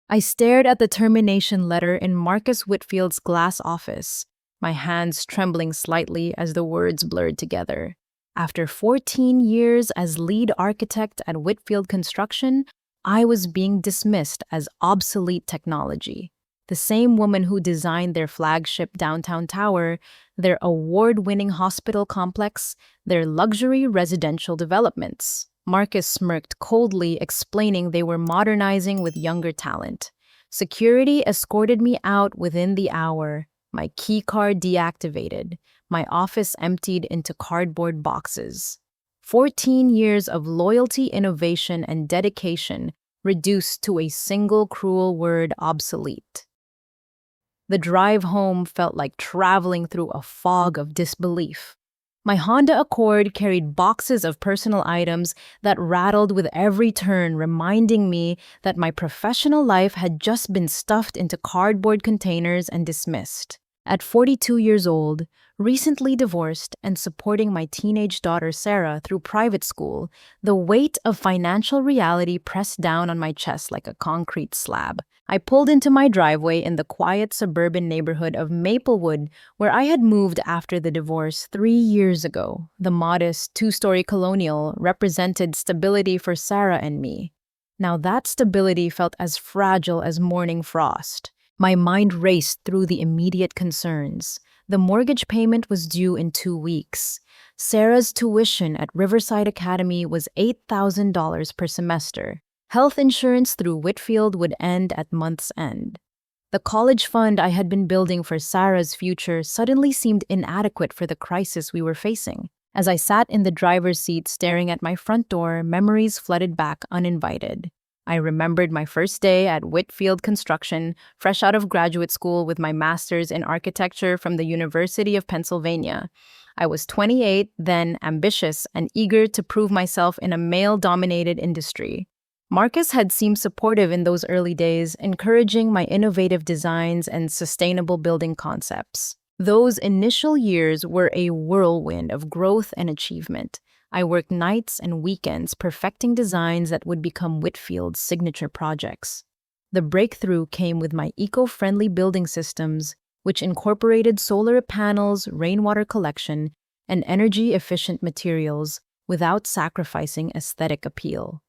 I stared at the termination letter in Marcus Whitfield's glass office, my hands trembling slightly as the words blurred together. After 14 years as lead architect at Whitfield Construction, I was being dismissed as obsolete technology. The same woman who designed their flagship downtown tower, their award-winning hospital complex, their luxury residential developments. Marcus smirked coldly, explaining they were modernizing with younger talent. Security escorted me out within the hour, my keycard deactivated, my office emptied into cardboard boxes. 14 years of loyalty, innovation, and dedication reduced to a single cruel word: obsolete. The drive home felt like traveling through a fog of disbelief. My Honda Accord carried boxes of personal items that rattled with every turn, reminding me that my professional life had just been stuffed into cardboard containers and dismissed. At 42 years old, recently divorced and supporting my teenage daughter Sarah through private school, the weight of financial reality pressed down on my chest like a concrete slab. I pulled into my driveway in the quiet suburban neighborhood of Maplewood, where I had moved after the divorce 3 years ago. The modest two-story colonial represented stability for Sarah and me. Now that stability felt as fragile as morning frost. My mind raced through the immediate concerns. The mortgage payment was due in 2 weeks. Sarah's tuition at Riverside Academy was $8,000 per semester. Health insurance through Whitfield would end at month's end. The college fund I had been building for Sarah's future suddenly seemed inadequate for the crisis we were facing. As I sat in the driver's seat staring at my front door, memories flooded back uninvited. I remembered my first day at Whitfield Construction, fresh out of graduate school with my master's in architecture from the University of Pennsylvania. I was 28, then ambitious and eager to prove myself in a male-dominated industry. Marcus had seemed supportive in those early days, encouraging my innovative designs and sustainable building concepts. Those initial years were a whirlwind of growth and achievement. I worked nights and weekends perfecting designs that would become Whitfield's signature projects. The breakthrough came with my eco-friendly building systems, which incorporated solar panels, rainwater collection, and energy-efficient materials without sacrificing aesthetic appeal.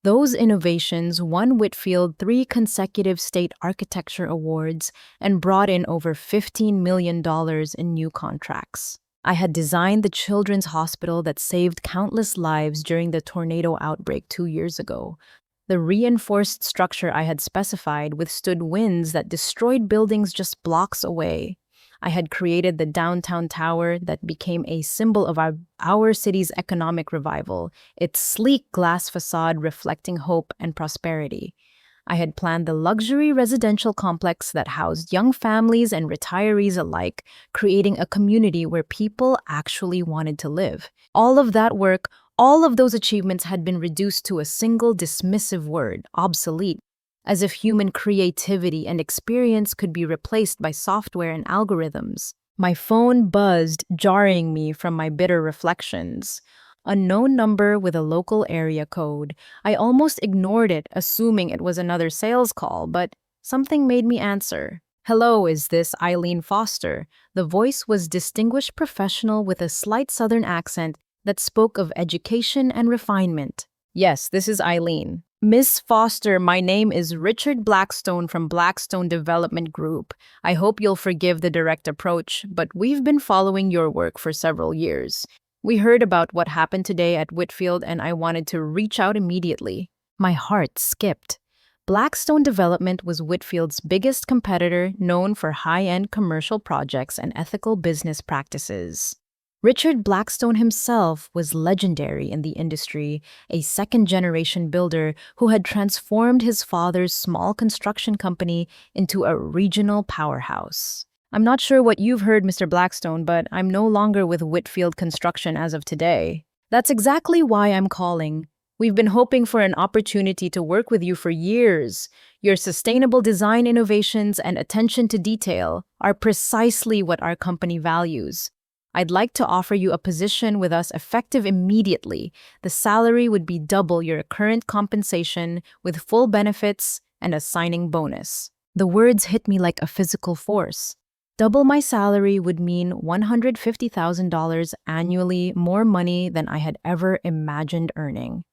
Those innovations won Whitfield 3 consecutive state architecture awards and brought in over $15 million in new contracts. I had designed the children's hospital that saved countless lives during the tornado outbreak 2 years ago. The reinforced structure I had specified withstood winds that destroyed buildings just blocks away. I had created the downtown tower that became a symbol of our city's economic revival, its sleek glass facade reflecting hope and prosperity. I had planned the luxury residential complex that housed young families and retirees alike, creating a community where people actually wanted to live. All of that work, all of those achievements had been reduced to a single dismissive word: obsolete, as if human creativity and experience could be replaced by software and algorithms. My phone buzzed, jarring me from my bitter reflections. A known number with a local area code. I almost ignored it, assuming it was another sales call, but something made me answer. "Hello, is this Eileen Foster?" The voice was distinguished professional with a slight southern accent that spoke of education and refinement. "Yes, this is Eileen." "Miss Foster, my name is Richard Blackstone from Blackstone Development Group. I hope you'll forgive the direct approach, but we've been following your work for several years. We heard about what happened today at Whitfield, and I wanted to reach out immediately." My heart skipped. Blackstone Development was Whitfield's biggest competitor, known for high-end commercial projects and ethical business practices. Richard Blackstone himself was legendary in the industry, a second-generation builder who had transformed his father's small construction company into a regional powerhouse. "I'm not sure what you've heard, Mr. Blackstone, but I'm no longer with Whitfield Construction as of today." "That's exactly why I'm calling. We've been hoping for an opportunity to work with you for years. Your sustainable design innovations and attention to detail are precisely what our company values. I'd like to offer you a position with us effective immediately. The salary would be double your current compensation with full benefits and a signing bonus. The words hit me like a physical force. Double my salary would mean $150,000 annually, more money than I had ever imagined earning.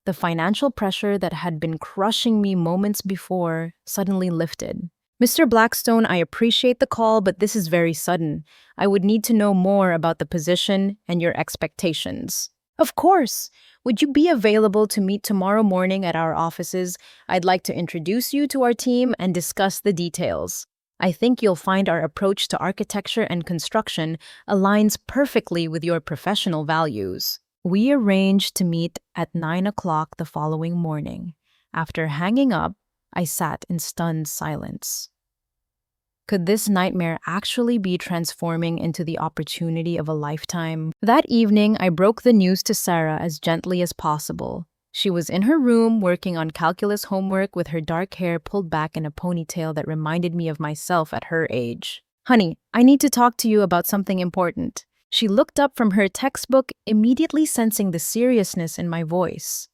The financial pressure that had been crushing me moments before suddenly lifted. Mr. Blackstone, I appreciate the call, but this is very sudden. I would need to know more about the position and your expectations. Of course. Would you be available to meet tomorrow morning at our offices? I'd like to introduce you to our team and discuss the details. I think you'll find our approach to architecture and construction aligns perfectly with your professional values. We arranged to meet at 9 o'clock the following morning. After hanging up, I sat in stunned silence. Could this nightmare actually be transforming into the opportunity of a lifetime? That evening, I broke the news to Sarah as gently as possible. She was in her room working on calculus homework with her dark hair pulled back in a ponytail that reminded me of myself at her age. Honey, I need to talk to you about something important. She looked up from her textbook, immediately sensing the seriousness in my voice.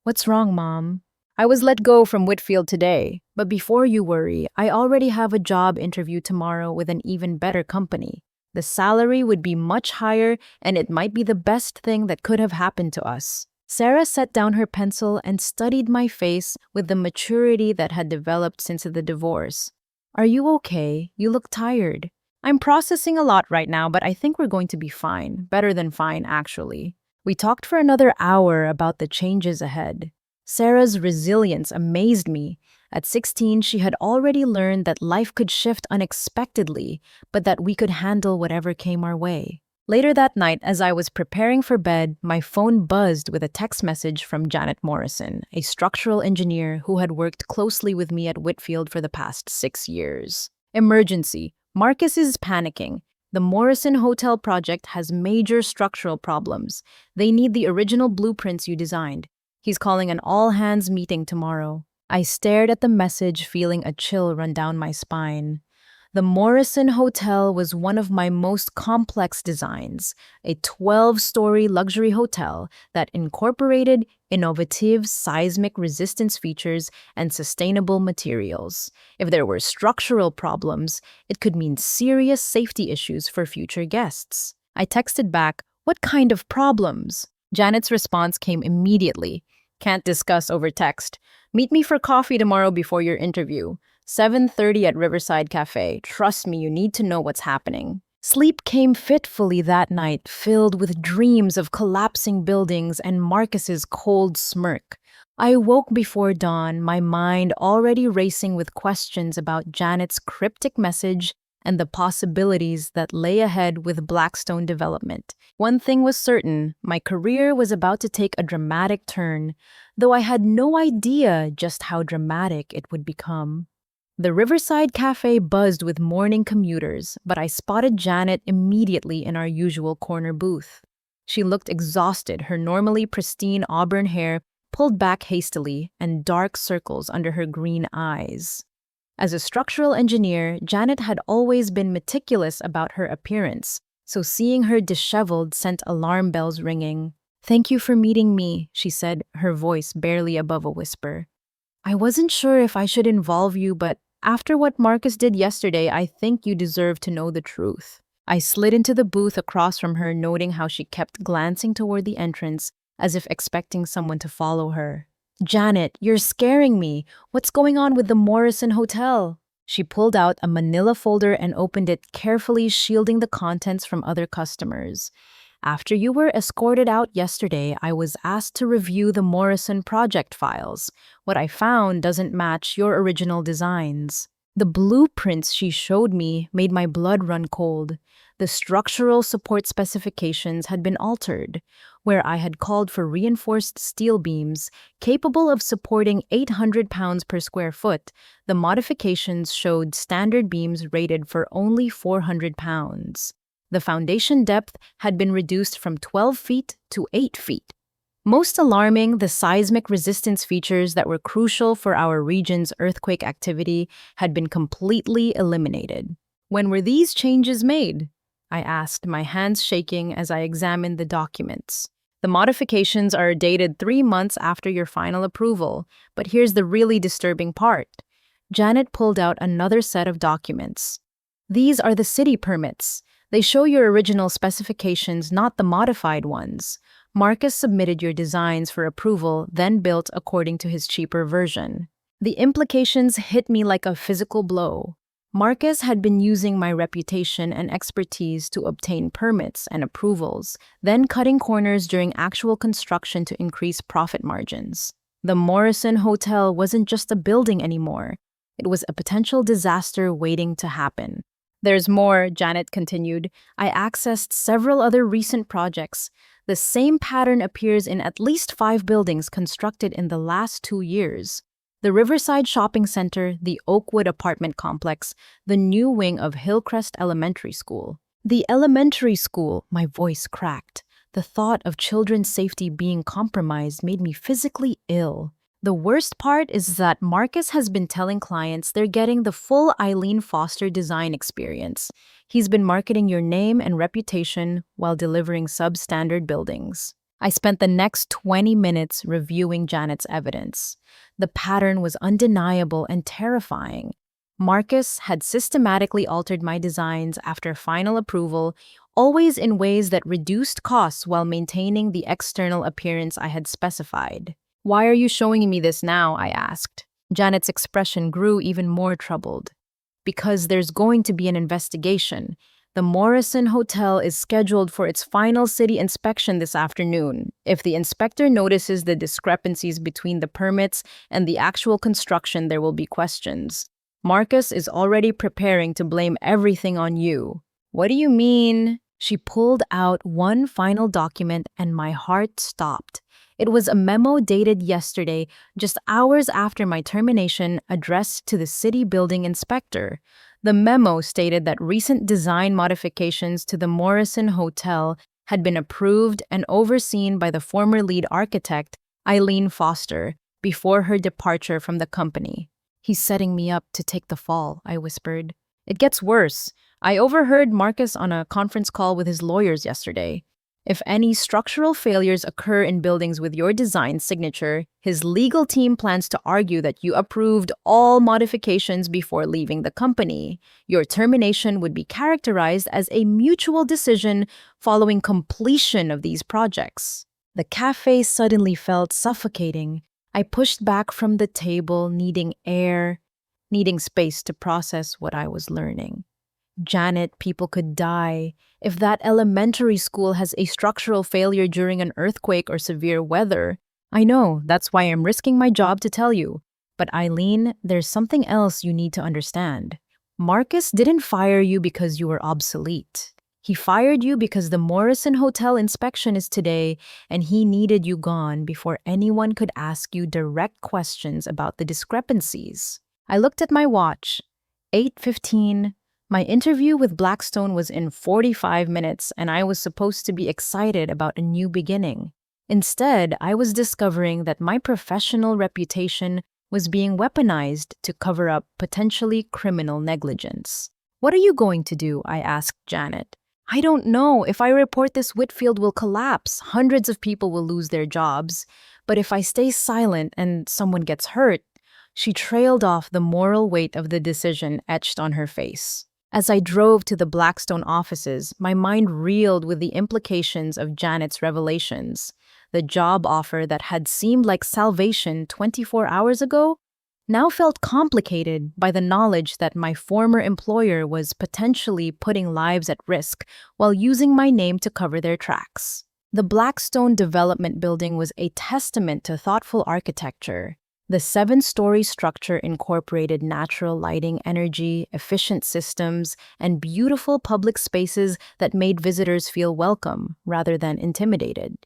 What's wrong, Mom? I was let go from Whitfield today, but before you worry, I already have a job interview tomorrow with an even better company. The salary would be much higher, and it might be the best thing that could have happened to us. Sarah set down her pencil and studied my face with the maturity that had developed since the divorce. Are you okay? You look tired. I'm processing a lot right now, but I think we're going to be fine. Better than fine, actually. We talked for another hour about the changes ahead. Sarah's resilience amazed me. At 16, she had already learned that life could shift unexpectedly, but that we could handle whatever came our way. Later that night, as I was preparing for bed, my phone buzzed with a text message from Janet Morrison, a structural engineer who had worked closely with me at Whitfield for the past 6 years. Emergency. Marcus is panicking. The Morrison Hotel project has major structural problems. They need the original blueprints you designed. He's calling an all-hands meeting tomorrow. I stared at the message, feeling a chill run down my spine. The Morrison Hotel was one of my most complex designs, a 12-story luxury hotel that incorporated innovative seismic resistance features and sustainable materials. If there were structural problems, it could mean serious safety issues for future guests. I texted back, "What kind of problems?" Janet's response came immediately. "Can't discuss over text. Meet me for coffee tomorrow before your interview. 7:30 at Riverside Cafe. Trust me, you need to know what's happening." Sleep came fitfully that night, filled with dreams of collapsing buildings and Marcus's cold smirk. I woke before dawn, my mind already racing with questions about Janet's cryptic message and the possibilities that lay ahead with Blackstone development. One thing was certain, my career was about to take a dramatic turn, though I had no idea just how dramatic it would become. The Riverside Cafe buzzed with morning commuters, but I spotted Janet immediately in our usual corner booth. She looked exhausted, her normally pristine auburn hair pulled back hastily and dark circles under her green eyes. As a structural engineer, Janet had always been meticulous about her appearance, so seeing her disheveled sent alarm bells ringing. "Thank you for meeting me," she said, her voice barely above a whisper. "I wasn't sure if I should involve you, but after what Marcus did yesterday, I think you deserve to know the truth." I slid into the booth across from her, noting how she kept glancing toward the entrance, as if expecting someone to follow her. "Janet, you're scaring me. What's going on with the Morrison Hotel?" She pulled out a manila folder and opened it, carefully shielding the contents from other customers. "After you were escorted out yesterday, I was asked to review the Morrison project files. What I found doesn't match your original designs." The blueprints she showed me made my blood run cold. The structural support specifications had been altered, where I had called for reinforced steel beams capable of supporting 800 pounds per square foot. The modifications showed standard beams rated for only 400 pounds. The foundation depth had been reduced from 12 feet to 8 feet. Most alarming, the seismic resistance features that were crucial for our region's earthquake activity had been completely eliminated. "When were these changes made?" I asked, my hands shaking as I examined the documents. The modifications are dated 3 months after your final approval, but here's the really disturbing part. Janet pulled out another set of documents. These are the city permits. They show your original specifications, not the modified ones. Marcus submitted your designs for approval, then built according to his cheaper version. The implications hit me like a physical blow. Marcus had been using my reputation and expertise to obtain permits and approvals, then cutting corners during actual construction to increase profit margins. The Morrison Hotel wasn't just a building anymore. It was a potential disaster waiting to happen. There's more, Janet continued. I accessed several other recent projects. The same pattern appears in at least 5 buildings constructed in the last 2 years. The Riverside Shopping Center, the Oakwood apartment complex, the new wing of Hillcrest Elementary School. The elementary school, my voice cracked. The thought of children's safety being compromised made me physically ill. The worst part is that Marcus has been telling clients they're getting the full Eileen Foster design experience. He's been marketing your name and reputation while delivering substandard buildings. I spent the next 20 minutes reviewing Janet's evidence. The pattern was undeniable and terrifying. Marcus had systematically altered my designs after final approval, always in ways that reduced costs while maintaining the external appearance I had specified. "Why are you showing me this now?" I asked. Janet's expression grew even more troubled. "Because there's going to be an investigation. The Morrison Hotel is scheduled for its final city inspection this afternoon. If the inspector notices the discrepancies between the permits and the actual construction, there will be questions. Marcus is already preparing to blame everything on you." "What do you mean?" She pulled out one final document and my heart stopped. It was a memo dated yesterday, just hours after my termination, addressed to the city building inspector. The memo stated that recent design modifications to the Morrison Hotel had been approved and overseen by the former lead architect, Eileen Foster, before her departure from the company. "He's setting me up to take the fall," I whispered. "It gets worse. I overheard Marcus on a conference call with his lawyers yesterday. If any structural failures occur in buildings with your design signature, his legal team plans to argue that you approved all modifications before leaving the company. Your termination would be characterized as a mutual decision following completion of these projects." The cafe suddenly felt suffocating. I pushed back from the table, needing air, needing space to process what I was learning. "Janet, people could die. If that elementary school has a structural failure during an earthquake or severe weather, I know, that's why I'm risking my job to tell you. But Eileen, there's something else you need to understand. Marcus didn't fire you because you were obsolete. He fired you because the Morrison Hotel inspection is today, and he needed you gone before anyone could ask you direct questions about the discrepancies." I looked at my watch. 8:15. My interview with Blackstone was in 45 minutes, and I was supposed to be excited about a new beginning. Instead, I was discovering that my professional reputation was being weaponized to cover up potentially criminal negligence. "What are you going to do?" I asked Janet. "I don't know. If I report this, Whitfield will collapse. Hundreds of people will lose their jobs. But if I stay silent and someone gets hurt..." She trailed off, the moral weight of the decision etched on her face. As I drove to the Blackstone offices, my mind reeled with the implications of Janet's revelations. The job offer that had seemed like salvation 24 hours ago now felt complicated by the knowledge that my former employer was potentially putting lives at risk while using my name to cover their tracks. The Blackstone development building was a testament to thoughtful architecture. The 7-story structure incorporated natural lighting, energy, efficient systems, and beautiful public spaces that made visitors feel welcome rather than intimidated.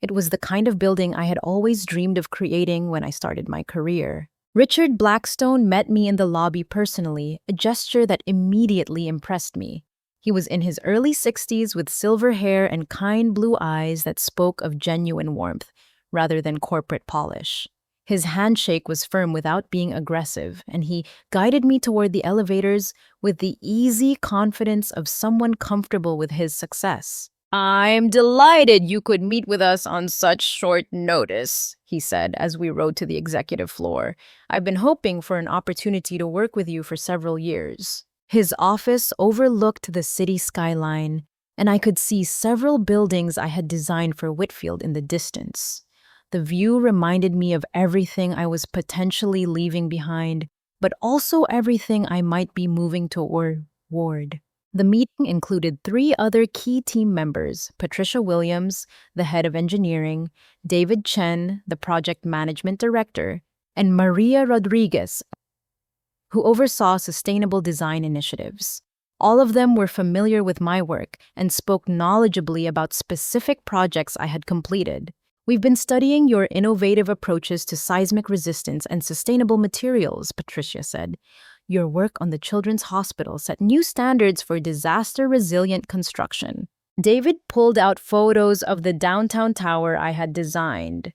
It was the kind of building I had always dreamed of creating when I started my career. Richard Blackstone met me in the lobby personally, a gesture that immediately impressed me. He was in his early 60s with silver hair and kind blue eyes that spoke of genuine warmth rather than corporate polish. His handshake was firm without being aggressive, and he guided me toward the elevators with the easy confidence of someone comfortable with his success. I'm delighted you could meet with us on such short notice, he said as we rode to the executive floor. I've been hoping for an opportunity to work with you for several years. His office overlooked the city skyline, and I could see several buildings I had designed for Whitfield in the distance. The view reminded me of everything I was potentially leaving behind, but also everything I might be moving toward. The meeting included three other key team members: Patricia Williams, the head of engineering, David Chen, the project management director, and Maria Rodriguez, who oversaw sustainable design initiatives. All of them were familiar with my work and spoke knowledgeably about specific projects I had completed. We've been studying your innovative approaches to seismic resistance and sustainable materials, Patricia said. Your work on the Children's Hospital set new standards for disaster-resilient construction. David pulled out photos of the downtown tower I had designed.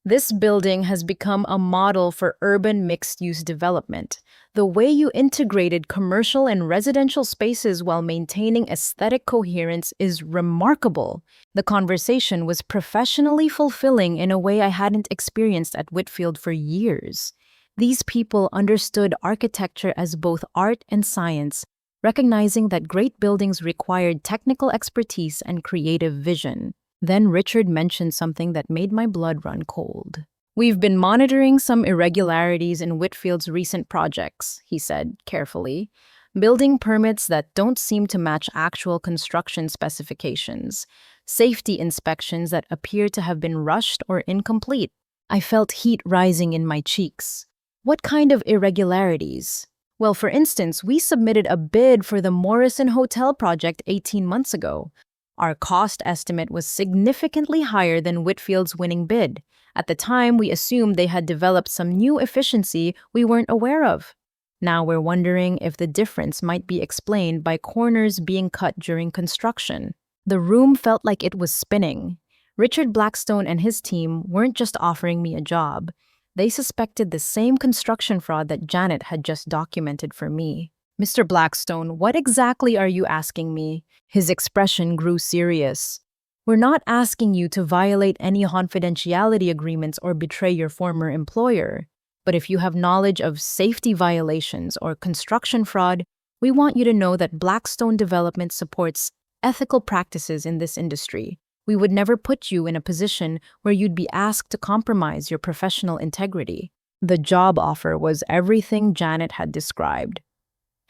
This building has become a model for urban mixed-use development. The way you integrated commercial and residential spaces while maintaining aesthetic coherence is remarkable. The conversation was professionally fulfilling in a way I hadn't experienced at Whitfield for years. These people understood architecture as both art and science, recognizing that great buildings required technical expertise and creative vision. Then Richard mentioned something that made my blood run cold. We've been monitoring some irregularities in Whitfield's recent projects, he said carefully. Building permits that don't seem to match actual construction specifications, safety inspections that appear to have been rushed or incomplete. I felt heat rising in my cheeks. What kind of irregularities? Well, for instance, we submitted a bid for the Morrison Hotel project 18 months ago. Our cost estimate was significantly higher than Whitfield's winning bid. At the time, we assumed they had developed some new efficiency we weren't aware of. Now we're wondering if the difference might be explained by corners being cut during construction. The room felt like it was spinning. Richard Blackstone and his team weren't just offering me a job. They suspected the same construction fraud that Janet had just documented for me. Mr. Blackstone, what exactly are you asking me? His expression grew serious. We're not asking you to violate any confidentiality agreements or betray your former employer. But if you have knowledge of safety violations or construction fraud, we want you to know that Blackstone Development supports ethical practices in this industry. We would never put you in a position where you'd be asked to compromise your professional integrity. The job offer was everything Janet had described.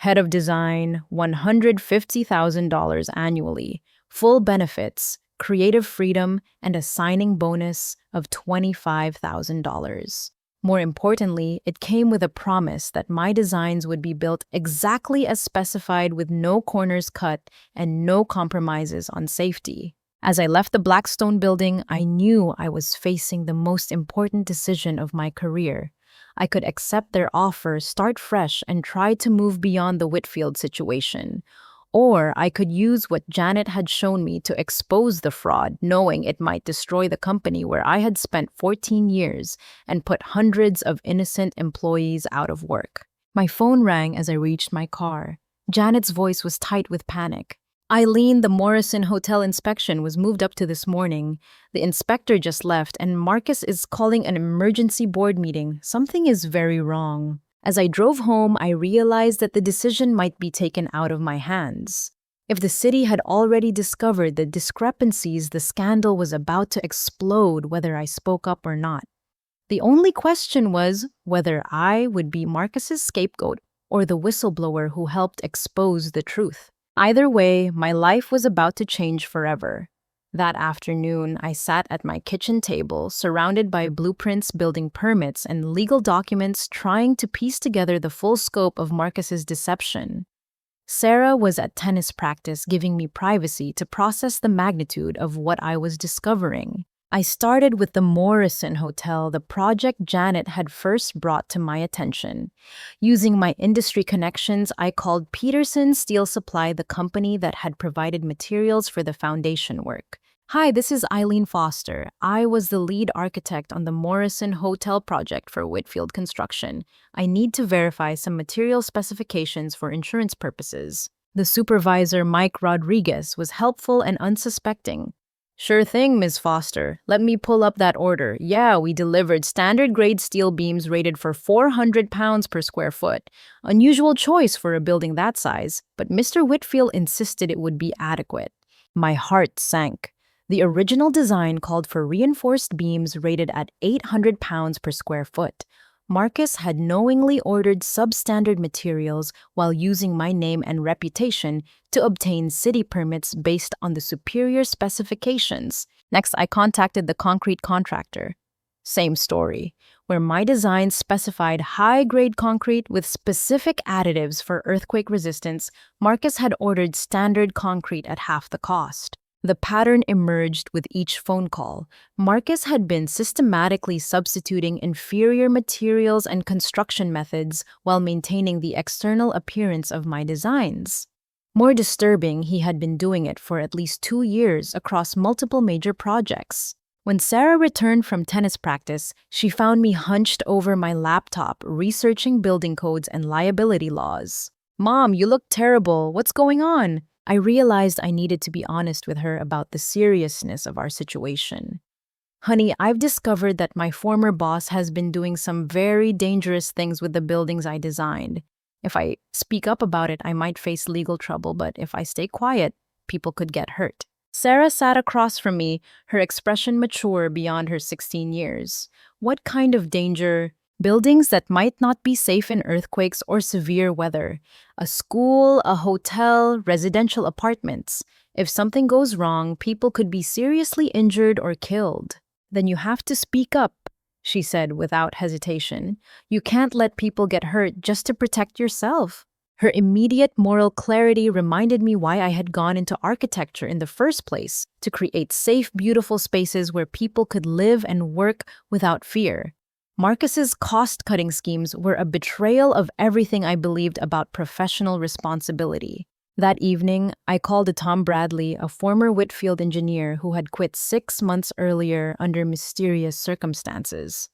Head of design, $150,000 annually, full benefits, creative freedom, and a signing bonus of $25,000. More importantly, it came with a promise that my designs would be built exactly as specified with no corners cut and no compromises on safety. As I left the Blackstone building, I knew I was facing the most important decision of my career. I could accept their offer, start fresh, and try to move beyond the Whitfield situation. Or I could use what Janet had shown me to expose the fraud, knowing it might destroy the company where I had spent 14 years and put hundreds of innocent employees out of work. My phone rang as I reached my car. Janet's voice was tight with panic. Eileen, the Morrison Hotel inspection was moved up to this morning. The inspector just left, and Marcus is calling an emergency board meeting. Something is very wrong. As I drove home, I realized that the decision might be taken out of my hands. If the city had already discovered the discrepancies, the scandal was about to explode whether I spoke up or not. The only question was whether I would be Marcus's scapegoat or the whistleblower who helped expose the truth. Either way, my life was about to change forever. That afternoon, I sat at my kitchen table, surrounded by blueprints, building permits, and legal documents, trying to piece together the full scope of Marcus's deception. Sarah was at tennis practice, giving me privacy to process the magnitude of what I was discovering. I started with the Morrison Hotel, the project Janet had first brought to my attention. Using my industry connections, I called Peterson Steel Supply, the company that had provided materials for the foundation work. Hi, this is Eileen Foster. I was the lead architect on the Morrison Hotel project for Whitfield Construction. I need to verify some material specifications for insurance purposes. The supervisor, Mike Rodriguez, was helpful and unsuspecting. Sure thing, Ms. Foster. Let me pull up that order. Yeah, we delivered standard grade steel beams rated for 400 pounds per square foot. Unusual choice for a building that size, but Mr. Whitfield insisted it would be adequate. My heart sank. The original design called for reinforced beams rated at 800 pounds per square foot. Marcus had knowingly ordered substandard materials while using my name and reputation to obtain city permits based on the superior specifications. Next, I contacted the concrete contractor. Same story, where my design specified high-grade concrete with specific additives for earthquake resistance. Marcus had ordered standard concrete at half the cost. The pattern emerged with each phone call. Marcus had been systematically substituting inferior materials and construction methods while maintaining the external appearance of my designs. More disturbing, he had been doing it for at least 2 years across multiple major projects. When Sarah returned from tennis practice, she found me hunched over my laptop researching building codes and liability laws. "Mom, you look terrible. What's going on?" I realized I needed to be honest with her about the seriousness of our situation. "Honey, I've discovered that my former boss has been doing some very dangerous things with the buildings I designed. If I speak up about it, I might face legal trouble, but if I stay quiet, people could get hurt." Sarah sat across from me, her expression mature beyond her 16 years. "What kind of danger?" "Buildings that might not be safe in earthquakes or severe weather. A school, a hotel, residential apartments. If something goes wrong, people could be seriously injured or killed." "Then you have to speak up," she said without hesitation. "You can't let people get hurt just to protect yourself." Her immediate moral clarity reminded me why I had gone into architecture in the first place, to create safe, beautiful spaces where people could live and work without fear. Marcus's cost-cutting schemes were a betrayal of everything I believed about professional responsibility. That evening, I called Tom Bradley, a former Whitfield engineer who had quit 6 months earlier under mysterious circumstances.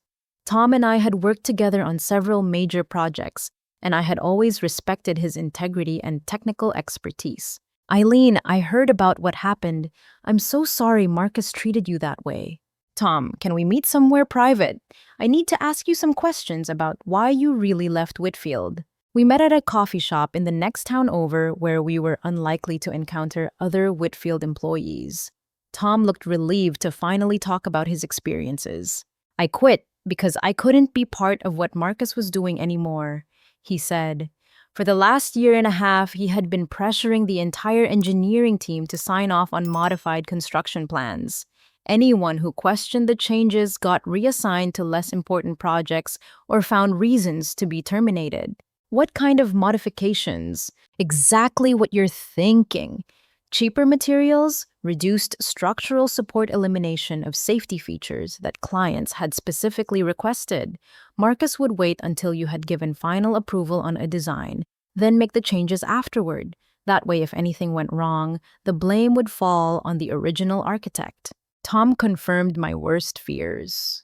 Tom and I had worked together on several major projects, and I had always respected his integrity and technical expertise. "Eileen, I heard about what happened. I'm so sorry Marcus treated you that way." "Tom, can we meet somewhere private? I need to ask you some questions about why you really left Whitfield." We met at a coffee shop in the next town over where we were unlikely to encounter other Whitfield employees. Tom looked relieved to finally talk about his experiences. "I quit because I couldn't be part of what Marcus was doing anymore," he said. For the last year and a half, he had been pressuring the entire engineering team to sign off on modified construction plans. Anyone who questioned the changes got reassigned to less important projects or found reasons to be terminated. "What kind of modifications?" "Exactly what you're thinking. Cheaper materials, reduced structural support, elimination of safety features that clients had specifically requested. Marcus would wait until you had given final approval on a design, then make the changes afterward. That way, if anything went wrong, the blame would fall on the original architect." Tom confirmed my worst fears.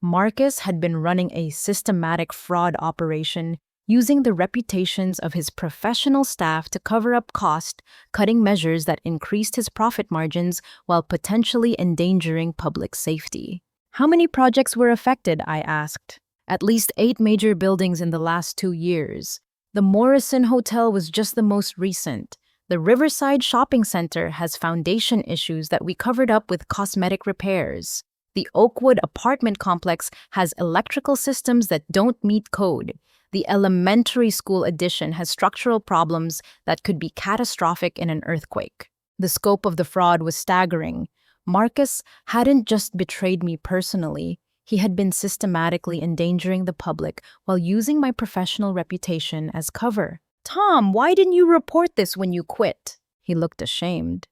Marcus had been running a systematic fraud operation, using the reputations of his professional staff to cover up cost-cutting measures that increased his profit margins while potentially endangering public safety. "How many projects were affected?" I asked. "At least 8 major buildings in the last 2 years. The Morrison Hotel was just the most recent. The Riverside Shopping Center has foundation issues that we covered up with cosmetic repairs. The Oakwood apartment complex has electrical systems that don't meet code. The elementary school addition has structural problems that could be catastrophic in an earthquake." The scope of the fraud was staggering. Marcus hadn't just betrayed me personally, he had been systematically endangering the public while using my professional reputation as cover. "Tom, why didn't you report this when you quit?" He looked ashamed.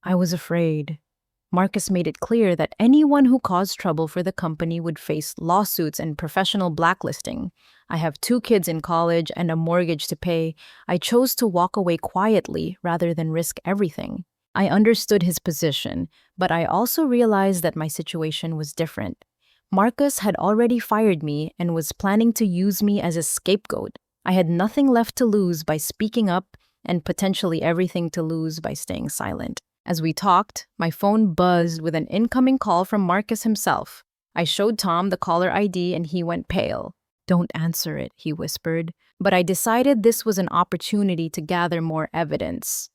"I was afraid." Marcus made it clear that anyone who caused trouble for the company would face lawsuits and professional blacklisting. I have 2 kids in college and a mortgage to pay. I chose to walk away quietly rather than risk everything. I understood his position, but I also realized that my situation was different. Marcus had already fired me and was planning to use me as a scapegoat. I had nothing left to lose by speaking up and potentially everything to lose by staying silent. As we talked, my phone buzzed with an incoming call from Marcus himself. I showed Tom the caller ID and he went pale. "Don't answer it," he whispered, but I decided this was an opportunity to gather more evidence.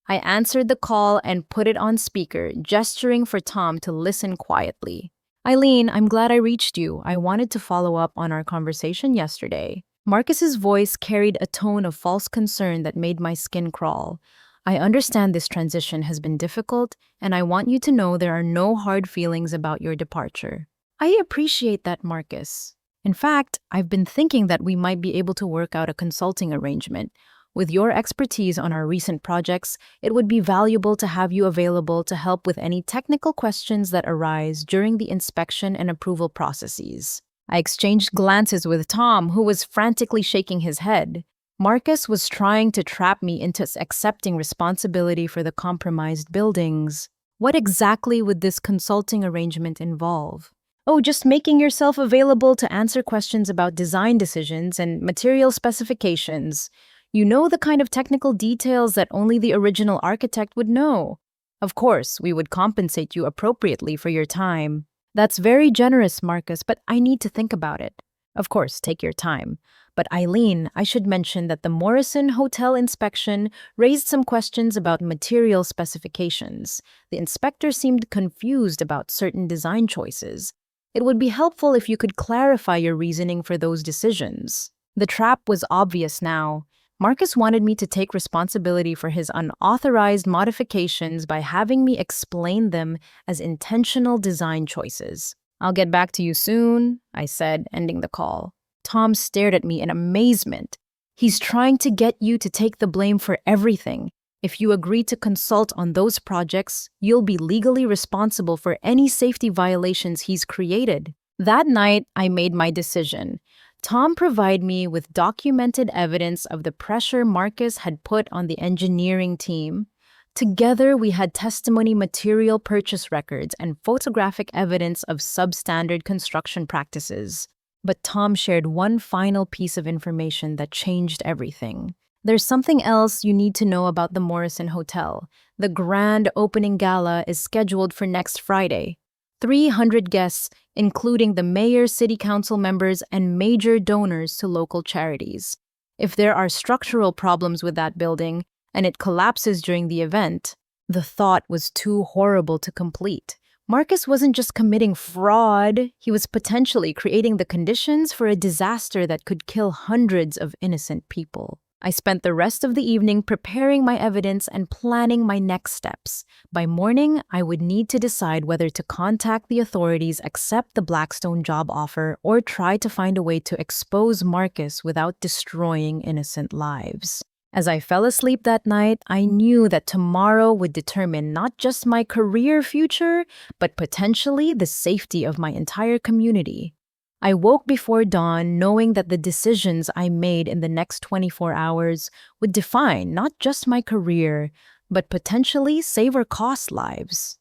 I answered the call and put it on speaker, gesturing for Tom to listen quietly. "Eileen, I'm glad I reached you. I wanted to follow up on our conversation yesterday." Marcus's voice carried a tone of false concern that made my skin crawl. "I understand this transition has been difficult, and I want you to know there are no hard feelings about your departure." "I appreciate that, Marcus. In fact, I've been thinking that we might be able to work out a consulting arrangement. With your expertise on our recent projects, it would be valuable to have you available to help with any technical questions that arise during the inspection and approval processes." I exchanged glances with Tom, who was frantically shaking his head. Marcus was trying to trap me into accepting responsibility for the compromised buildings. What exactly would this consulting arrangement involve? "Oh, just making yourself available to answer questions about design decisions and material specifications. You know, the kind of technical details that only the original architect would know. Of course, we would compensate you appropriately for your time." "That's very generous, Marcus, but I need to think about it." "Of course, take your time. But Eileen, I should mention that the Morrison Hotel inspection raised some questions about material specifications. The inspector seemed confused about certain design choices. It would be helpful if you could clarify your reasoning for those decisions." The trap was obvious now. Marcus wanted me to take responsibility for his unauthorized modifications by having me explain them as intentional design choices. "I'll get back to you soon," I said, ending the call. Tom stared at me in amazement. "He's trying to get you to take the blame for everything. If you agree to consult on those projects, you'll be legally responsible for any safety violations he's created." That night, I made my decision. Tom provided me with documented evidence of the pressure Marcus had put on the engineering team. Together, we had testimony material purchase records and photographic evidence of substandard construction practices. But Tom shared one final piece of information that changed everything. "There's something else you need to know about the Morrison Hotel. The grand opening gala is scheduled for next Friday. 300 guests, including the mayor, city council members, and major donors to local charities. If there are structural problems with that building and it collapses during the event," the thought was too horrible to complete. Marcus wasn't just committing fraud, he was potentially creating the conditions for a disaster that could kill hundreds of innocent people. I spent the rest of the evening preparing my evidence and planning my next steps. By morning, I would need to decide whether to contact the authorities, accept the Blackstone job offer, or try to find a way to expose Marcus without destroying innocent lives. As I fell asleep that night, I knew that tomorrow would determine not just my career future, but potentially the safety of my entire community. I woke before dawn knowing that the decisions I made in the next 24 hours would define not just my career, but potentially save or cost lives.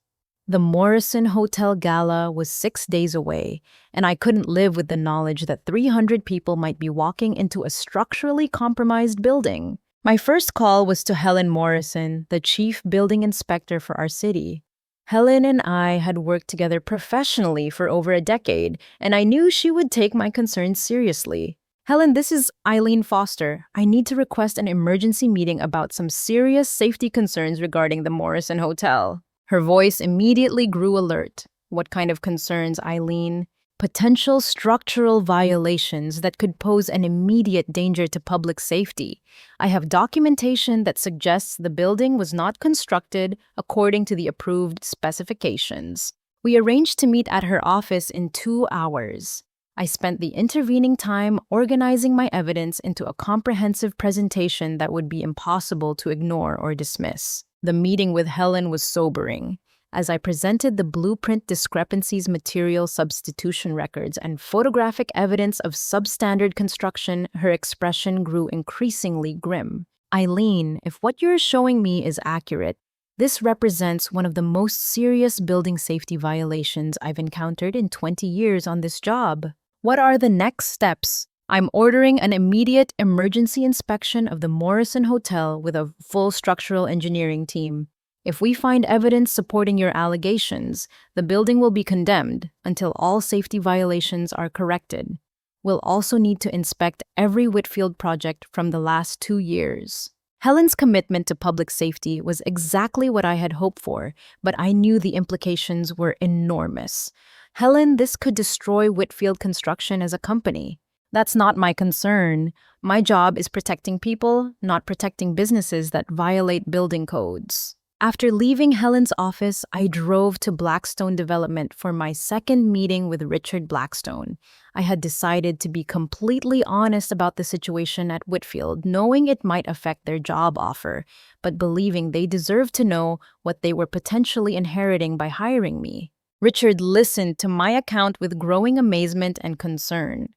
The Morrison Hotel Gala was 6 days away, and I couldn't live with the knowledge that 300 people might be walking into a structurally compromised building. My first call was to Helen Morrison, the chief building inspector for our city. Helen and I had worked together professionally for over a decade, and I knew she would take my concerns seriously. "Helen, this is Eileen Foster. I need to request an emergency meeting about some serious safety concerns regarding the Morrison Hotel." Her voice immediately grew alert. "What kind of concerns, Eileen?" "Potential structural violations that could pose an immediate danger to public safety. I have documentation that suggests the building was not constructed according to the approved specifications." We arranged to meet at her office in 2 hours. I spent the intervening time organizing my evidence into a comprehensive presentation that would be impossible to ignore or dismiss. The meeting with Helen was sobering. As I presented the blueprint discrepancies, material substitution records, and photographic evidence of substandard construction, her expression grew increasingly grim. "Eileen, if what you're showing me is accurate, this represents one of the most serious building safety violations I've encountered in 20 years on this job. What are the next steps?" I'm ordering an immediate emergency inspection of the Morrison Hotel with a full structural engineering team. If we find evidence supporting your allegations, the building will be condemned until all safety violations are corrected. We'll also need to inspect every Whitfield project from the last 2 years. Helen's commitment to public safety was exactly what I had hoped for, but I knew the implications were enormous. Helen, this could destroy Whitfield Construction as a company. That's not my concern. My job is protecting people, not protecting businesses that violate building codes. After leaving Helen's office, I drove to Blackstone Development for my second meeting with Richard Blackstone. I had decided to be completely honest about the situation at Whitfield, knowing it might affect their job offer, but believing they deserved to know what they were potentially inheriting by hiring me. Richard listened to my account with growing amazement and concern.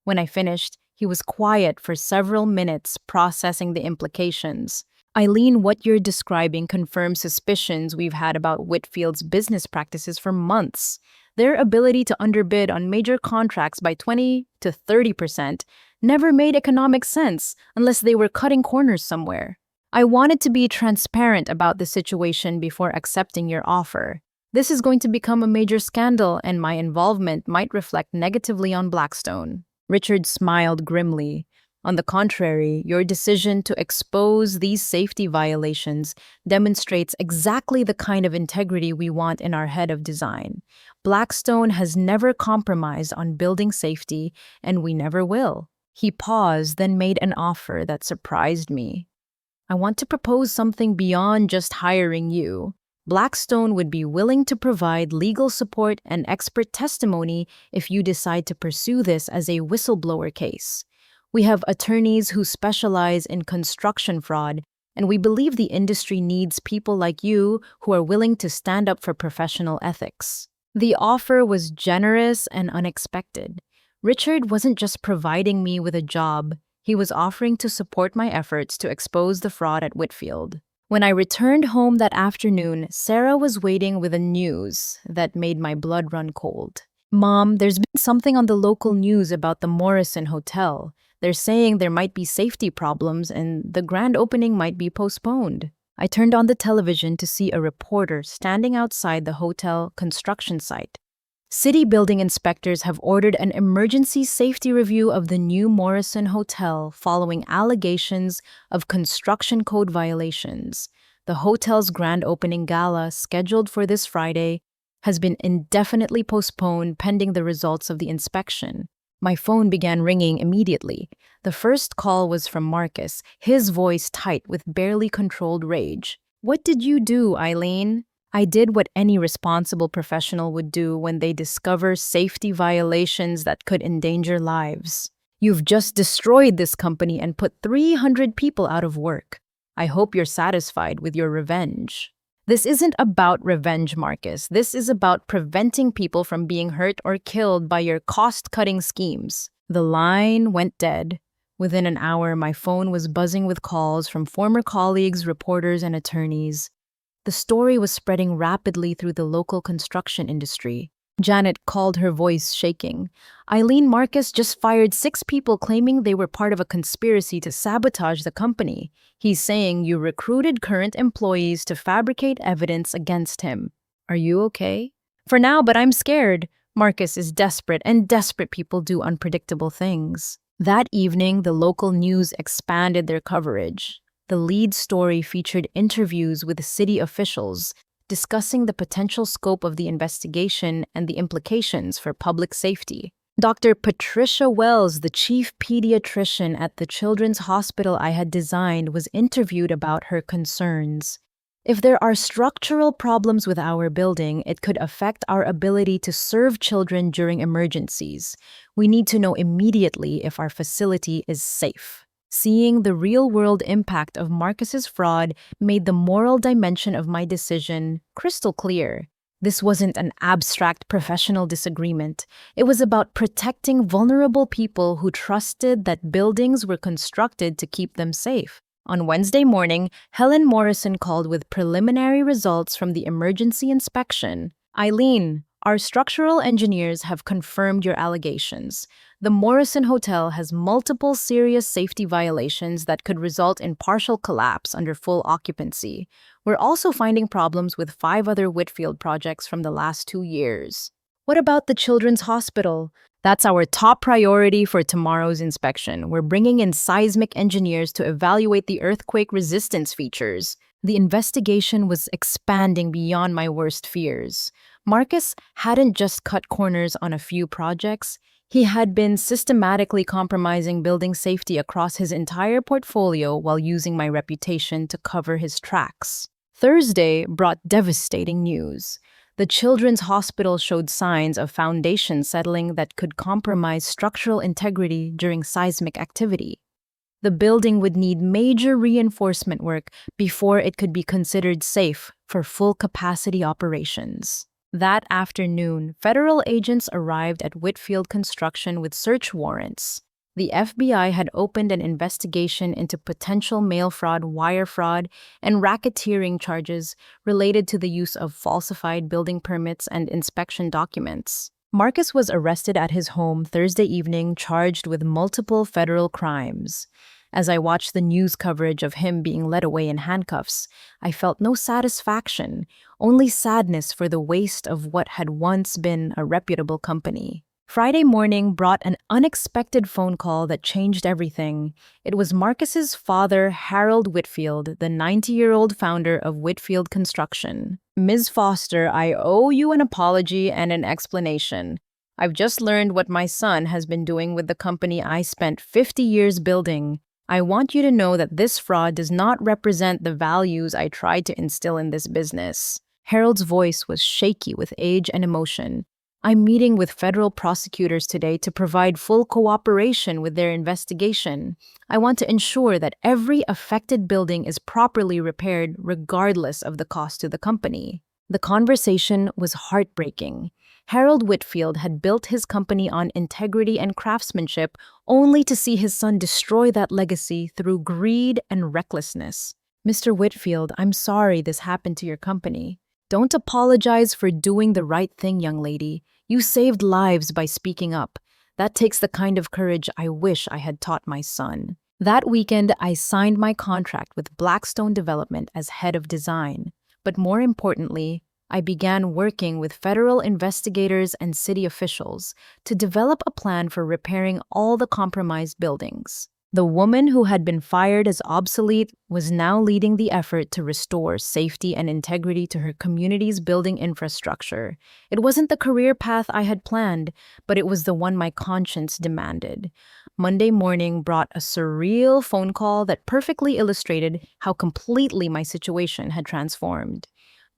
When I finished, he was quiet for several minutes, processing the implications. Eileen, what you're describing confirms suspicions we've had about Whitfield's business practices for months. Their ability to underbid on major contracts by 20 to 30% never made economic sense unless they were cutting corners somewhere. I wanted to be transparent about the situation before accepting your offer. This is going to become a major scandal, and my involvement might reflect negatively on Blackstone. Richard smiled grimly. On the contrary, your decision to expose these safety violations demonstrates exactly the kind of integrity we want in our head of design. Blackstone has never compromised on building safety, and we never will. He paused, then made an offer that surprised me. I want to propose something beyond just hiring you. Blackstone would be willing to provide legal support and expert testimony if you decide to pursue this as a whistleblower case. We have attorneys who specialize in construction fraud, and we believe the industry needs people like you who are willing to stand up for professional ethics. The offer was generous and unexpected. Richard wasn't just providing me with a job, he was offering to support my efforts to expose the fraud at Whitfield. When I returned home that afternoon, Sarah was waiting with the news that made my blood run cold. Mom, there's been something on the local news about the Morrison Hotel. They're saying there might be safety problems and the grand opening might be postponed. I turned on the television to see a reporter standing outside the hotel construction site. City building inspectors have ordered an emergency safety review of the new Morrison Hotel following allegations of construction code violations. The hotel's grand opening gala, scheduled for this Friday, has been indefinitely postponed pending the results of the inspection. My phone began ringing immediately. The first call was from Marcus, his voice tight with barely controlled rage. "What did you do, Eileen?" I did what any responsible professional would do when they discover safety violations that could endanger lives. You've just destroyed this company and put 300 people out of work. I hope you're satisfied with your revenge. This isn't about revenge, Marcus. This is about preventing people from being hurt or killed by your cost-cutting schemes. The line went dead. Within an hour, my phone was buzzing with calls from former colleagues, reporters, and attorneys. The story was spreading rapidly through the local construction industry. Janet called, her voice shaking. Eileen, Marcus just fired 6 people claiming they were part of a conspiracy to sabotage the company. He's saying you recruited current employees to fabricate evidence against him. Are you okay? For now, but I'm scared. Marcus is desperate, and desperate people do unpredictable things. That evening, the local news expanded their coverage. The lead story featured interviews with city officials discussing the potential scope of the investigation and the implications for public safety. Dr. Patricia Wells, the chief pediatrician at the children's hospital I had designed, was interviewed about her concerns. If there are structural problems with our building, it could affect our ability to serve children during emergencies. We need to know immediately if our facility is safe. Seeing the real-world impact of Marcus's fraud made the moral dimension of my decision crystal clear. This wasn't an abstract professional disagreement. It was about protecting vulnerable people who trusted that buildings were constructed to keep them safe. On Wednesday morning, Helen Morrison called with preliminary results from the emergency inspection. Eileen, Our structural engineers have confirmed your allegations. The Morrison Hotel has multiple serious safety violations that could result in partial collapse under full occupancy. We're also finding problems with 5 other Whitfield projects from the last 2 years. What about the Children's Hospital? That's our top priority for tomorrow's inspection. We're bringing in seismic engineers to evaluate the earthquake resistance features. The investigation was expanding beyond my worst fears. Marcus hadn't just cut corners on a few projects, he had been systematically compromising building safety across his entire portfolio while using my reputation to cover his tracks. Thursday brought devastating news. The Children's Hospital showed signs of foundation settling that could compromise structural integrity during seismic activity. The building would need major reinforcement work before it could be considered safe for full capacity operations. That afternoon, federal agents arrived at Whitfield Construction with search warrants. The FBI had opened an investigation into potential mail fraud, wire fraud, and racketeering charges related to the use of falsified building permits and inspection documents. Marcus was arrested at his home Thursday evening, charged with multiple federal crimes. As I watched the news coverage of him being led away in handcuffs, I felt no satisfaction, only sadness for the waste of what had once been a reputable company. Friday morning brought an unexpected phone call that changed everything. It was Marcus's father, Harold Whitfield, the 90-year-old founder of Whitfield Construction. "Ms. Foster, I owe you an apology and an explanation. I've just learned what my son has been doing with the company I spent 50 years building. I want you to know that this fraud does not represent the values I tried to instill in this business." Harold's voice was shaky with age and emotion. "I'm meeting with federal prosecutors today to provide full cooperation with their investigation. I want to ensure that every affected building is properly repaired regardless of the cost to the company." The conversation was heartbreaking. Harold Whitfield had built his company on integrity and craftsmanship, only to see his son destroy that legacy through greed and recklessness. "Mr. Whitfield, I'm sorry this happened to your company. Don't apologize for doing the right thing, young lady. You saved lives by speaking up. That takes the kind of courage I wish I had taught my son." That weekend, I signed my contract with Blackstone Development as head of design. But more importantly, I began working with federal investigators and city officials to develop a plan for repairing all the compromised buildings. The woman who had been fired as obsolete was now leading the effort to restore safety and integrity to her community's building infrastructure. It wasn't the career path I had planned, but it was the one my conscience demanded. Monday morning brought a surreal phone call that perfectly illustrated how completely my situation had transformed.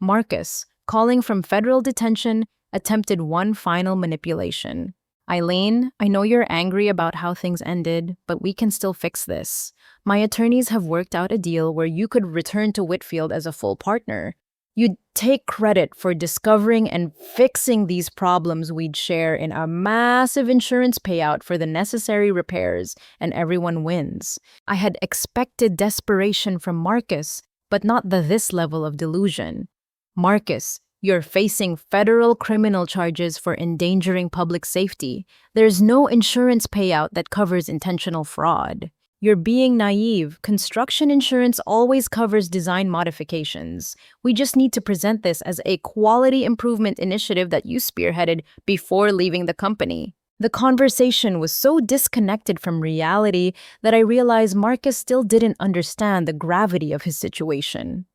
Marcus, calling from federal detention, attempted one final manipulation. "Eileen, I know you're angry about how things ended, but we can still fix this. My attorneys have worked out a deal where you could return to Whitfield as a full partner. You'd take credit for discovering and fixing these problems. We'd share in a massive insurance payout for the necessary repairs, and everyone wins." I had expected desperation from Marcus, but not this level of delusion. "Marcus, you're facing federal criminal charges for endangering public safety. There's no insurance payout that covers intentional fraud. You're being naive. Construction insurance always covers design modifications. We just need to present this as a quality improvement initiative that you spearheaded before leaving the company." The conversation was so disconnected from reality that I realized Marcus still didn't understand the gravity of his situation.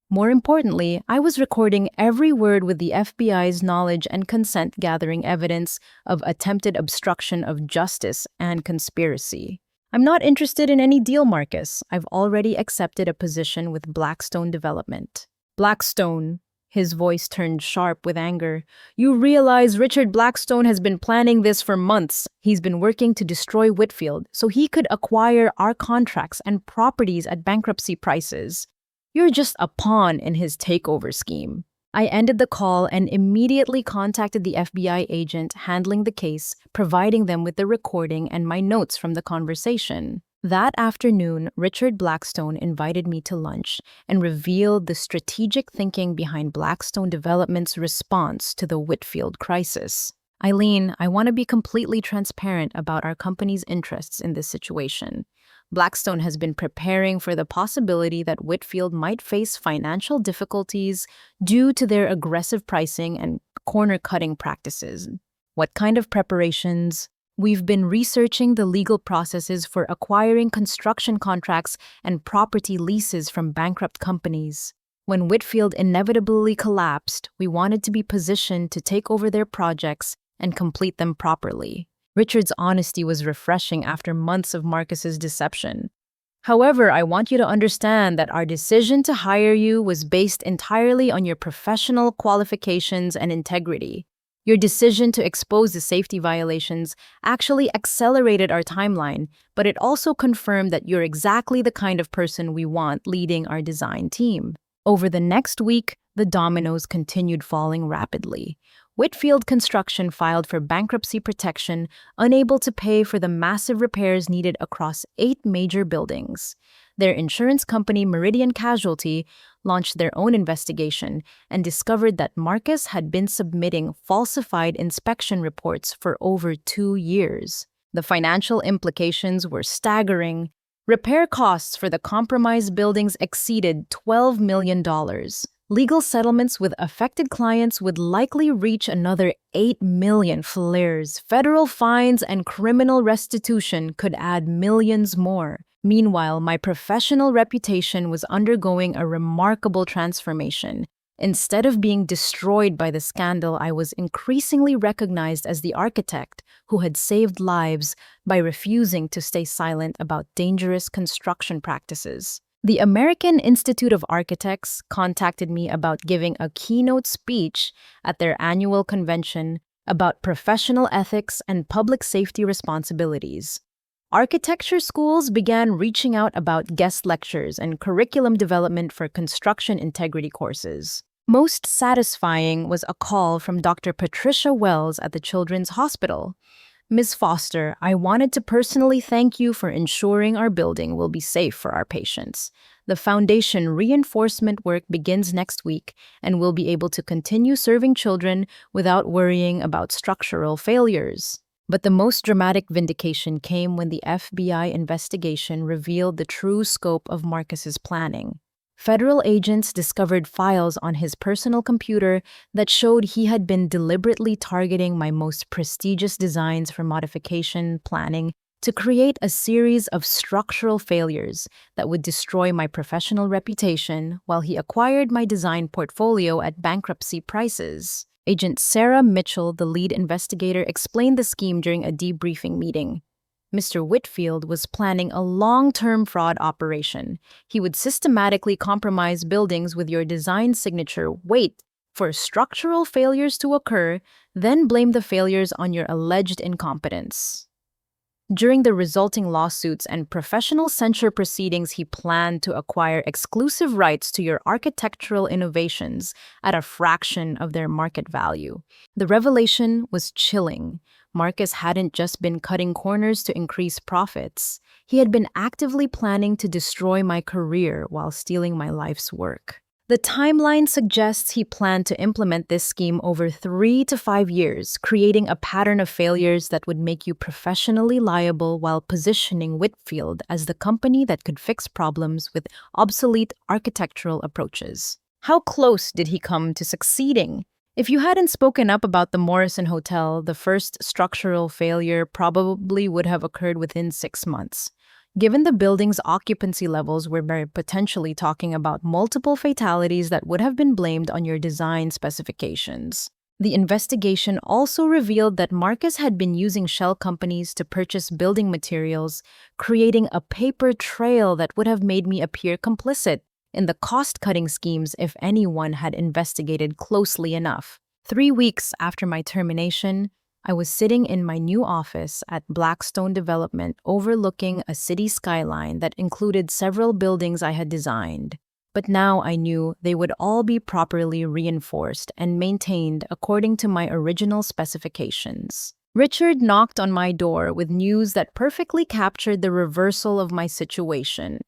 More importantly, I was recording every word with the FBI's knowledge and consent, gathering evidence of attempted obstruction of justice and conspiracy. "I'm not interested in any deal, Marcus. I've already accepted a position with Blackstone Development." "Blackstone?" His voice turned sharp with anger. "You realize Richard Blackstone has been planning this for months. He's been working to destroy Whitfield so he could acquire our contracts and properties at bankruptcy prices. You're just a pawn in his takeover scheme." I ended the call and immediately contacted the FBI agent handling the case, providing them with the recording and my notes from the conversation. That afternoon, Richard Blackstone invited me to lunch and revealed the strategic thinking behind Blackstone Development's response to the Whitfield crisis. Eileen, I want to be completely transparent about our company's interests in this situation. Blackstone has been preparing for the possibility that Whitfield might face financial difficulties due to their aggressive pricing and corner-cutting practices. What kind of preparations? We've been researching the legal processes for acquiring construction contracts and property leases from bankrupt companies. When Whitfield inevitably collapsed, we wanted to be positioned to take over their projects and complete them properly. Richard's honesty was refreshing after months of Marcus's deception. However, I want you to understand that our decision to hire you was based entirely on your professional qualifications and integrity. Your decision to expose the safety violations actually accelerated our timeline, but it also confirmed that you're exactly the kind of person we want leading our design team. Over the next week, the dominoes continued falling rapidly. Whitfield Construction filed for bankruptcy protection, unable to pay for the massive repairs needed across 8 major buildings. Their insurance company, Meridian Casualty, launched their own investigation and discovered that Marcus had been submitting falsified inspection reports for over 2 years. The financial implications were staggering. Repair costs for the compromised buildings exceeded $12 million. Legal settlements with affected clients would likely reach another $8 million. Federal fines and criminal restitution could add millions more. Meanwhile, my professional reputation was undergoing a remarkable transformation. Instead of being destroyed by the scandal, I was increasingly recognized as the architect who had saved lives by refusing to stay silent about dangerous construction practices. The American Institute of Architects contacted me about giving a keynote speech at their annual convention about professional ethics and public safety responsibilities. Architecture schools began reaching out about guest lectures and curriculum development for construction integrity courses. Most satisfying was a call from Dr. Patricia Wells at the Children's Hospital. Ms. Foster, I wanted to personally thank you for ensuring our building will be safe for our patients. The foundation reinforcement work begins next week, and we'll be able to continue serving children without worrying about structural failures. But the most dramatic vindication came when the FBI investigation revealed the true scope of Marcus's planning. Federal agents discovered files on his personal computer that showed he had been deliberately targeting my most prestigious designs for modification planning to create a series of structural failures that would destroy my professional reputation while he acquired my design portfolio at bankruptcy prices. Agent Sarah Mitchell, the lead investigator, explained the scheme during a debriefing meeting. Mr. Whitfield was planning a long-term fraud operation. He would systematically compromise buildings with your design signature, wait for structural failures to occur, then blame the failures on your alleged incompetence. During the resulting lawsuits and professional censure proceedings, he planned to acquire exclusive rights to your architectural innovations at a fraction of their market value. The revelation was chilling. Marcus hadn't just been cutting corners to increase profits. He had been actively planning to destroy my career while stealing my life's work. The timeline suggests he planned to implement this scheme over 3 to 5 years, creating a pattern of failures that would make you professionally liable while positioning Whitfield as the company that could fix problems with obsolete architectural approaches. How close did he come to succeeding? If you hadn't spoken up about the Morrison Hotel, the first structural failure probably would have occurred within 6 months. Given the building's occupancy levels, we're very potentially talking about multiple fatalities that would have been blamed on your design specifications. The investigation also revealed that Marcus had been using shell companies to purchase building materials, creating a paper trail that would have made me appear complicit in the cost-cutting schemes if anyone had investigated closely enough. 3 weeks after my termination, I was sitting in my new office at Blackstone Development overlooking a city skyline that included several buildings I had designed. But now I knew they would all be properly reinforced and maintained according to my original specifications. Richard knocked on my door with news that perfectly captured the reversal of my situation.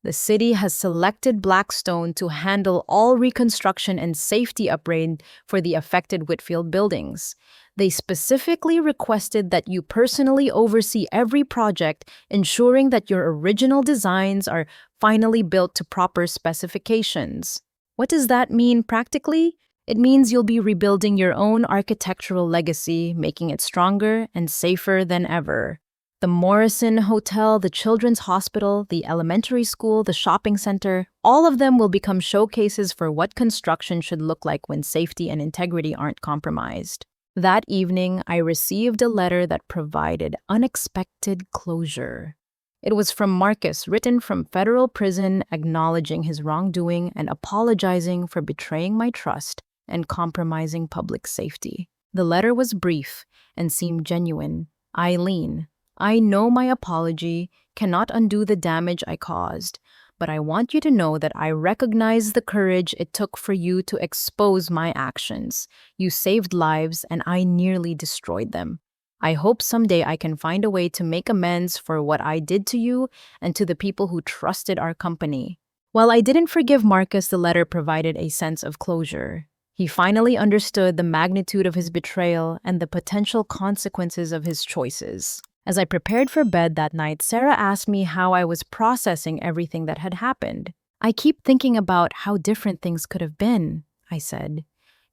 The city has selected Blackstone to handle all reconstruction and safety upgrade for the affected Whitfield buildings. They specifically requested that you personally oversee every project, ensuring that your original designs are finally built to proper specifications. What does that mean practically? It means you'll be rebuilding your own architectural legacy, making it stronger and safer than ever. The Morrison Hotel, the Children's Hospital, the elementary school, the shopping center, all of them will become showcases for what construction should look like when safety and integrity aren't compromised. That evening, I received a letter that provided unexpected closure. It was from Marcus, written from federal prison, acknowledging his wrongdoing and apologizing for betraying my trust and compromising public safety. The letter was brief and seemed genuine. Eileen, I know my apology cannot undo the damage I caused, but I want you to know that I recognize the courage it took for you to expose my actions. You saved lives, and I nearly destroyed them. I hope someday I can find a way to make amends for what I did to you and to the people who trusted our company. While I didn't forgive Marcus, the letter provided a sense of closure. He finally understood the magnitude of his betrayal and the potential consequences of his choices. As I prepared for bed that night, Sarah asked me how I was processing everything that had happened. I keep thinking about how different things could have been, I said.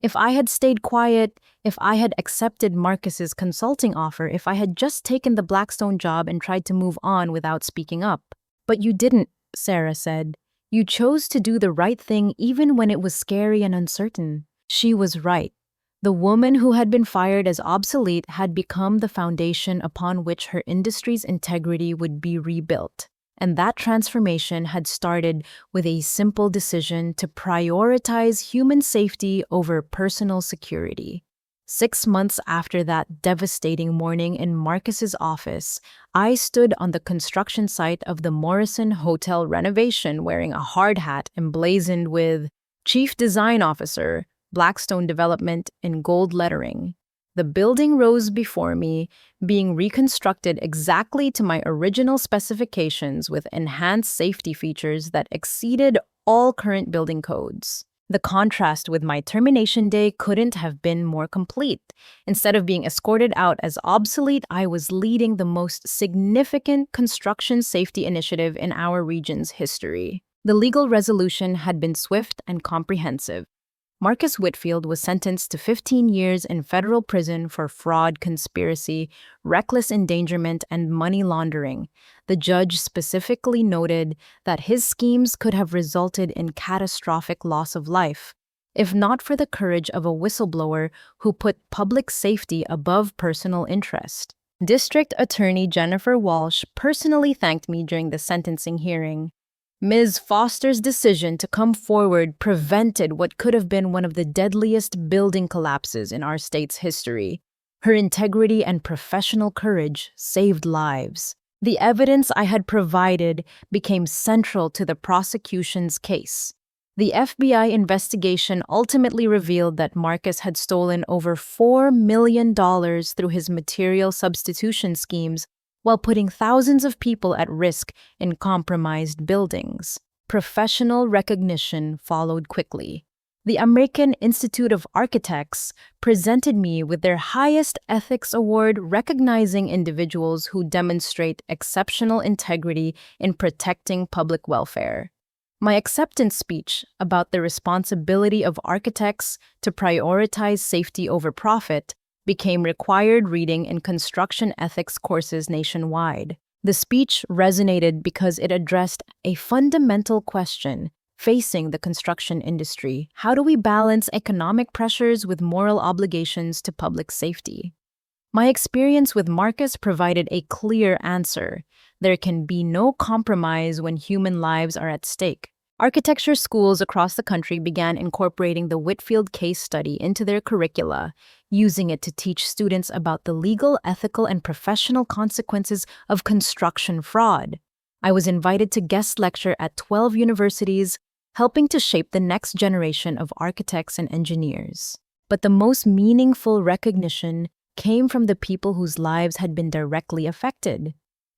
If I had stayed quiet, if I had accepted Marcus's consulting offer, if I had just taken the Blackstone job and tried to move on without speaking up. But you didn't, Sarah said. You chose to do the right thing even when it was scary and uncertain. She was right. The woman who had been fired as obsolete had become the foundation upon which her industry's integrity would be rebuilt. And that transformation had started with a simple decision to prioritize human safety over personal security. 6 months after that devastating morning in Marcus's office, I stood on the construction site of the Morrison Hotel renovation wearing a hard hat emblazoned with Chief Design Officer, Blackstone Development in gold lettering. The building rose before me, being reconstructed exactly to my original specifications with enhanced safety features that exceeded all current building codes. The contrast with my termination day couldn't have been more complete. Instead of being escorted out as obsolete, I was leading the most significant construction safety initiative in our region's history. The legal resolution had been swift and comprehensive. Marcus Whitfield was sentenced to 15 years in federal prison for fraud, conspiracy, reckless endangerment, and money laundering. The judge specifically noted that his schemes could have resulted in catastrophic loss of life, if not for the courage of a whistleblower who put public safety above personal interest. District Attorney Jennifer Walsh personally thanked me during the sentencing hearing. Ms. Foster's decision to come forward prevented what could have been one of the deadliest building collapses in our state's history. Her integrity and professional courage saved lives. The evidence I had provided became central to the prosecution's case. The FBI investigation ultimately revealed that Marcus had stolen over $4 million through his material substitution schemes while putting thousands of people at risk in compromised buildings. Professional recognition followed quickly. The American Institute of Architects presented me with their highest ethics award, recognizing individuals who demonstrate exceptional integrity in protecting public welfare. My acceptance speech about the responsibility of architects to prioritize safety over profit became required reading in construction ethics courses nationwide. The speech resonated because it addressed a fundamental question facing the construction industry. How do we balance economic pressures with moral obligations to public safety? My experience with Marcus provided a clear answer. There can be no compromise when human lives are at stake. Architecture schools across the country began incorporating the Whitfield case study into their curricula, using it to teach students about the legal, ethical, and professional consequences of construction fraud. I was invited to guest lecture at 12 universities, helping to shape the next generation of architects and engineers. But the most meaningful recognition came from the people whose lives had been directly affected.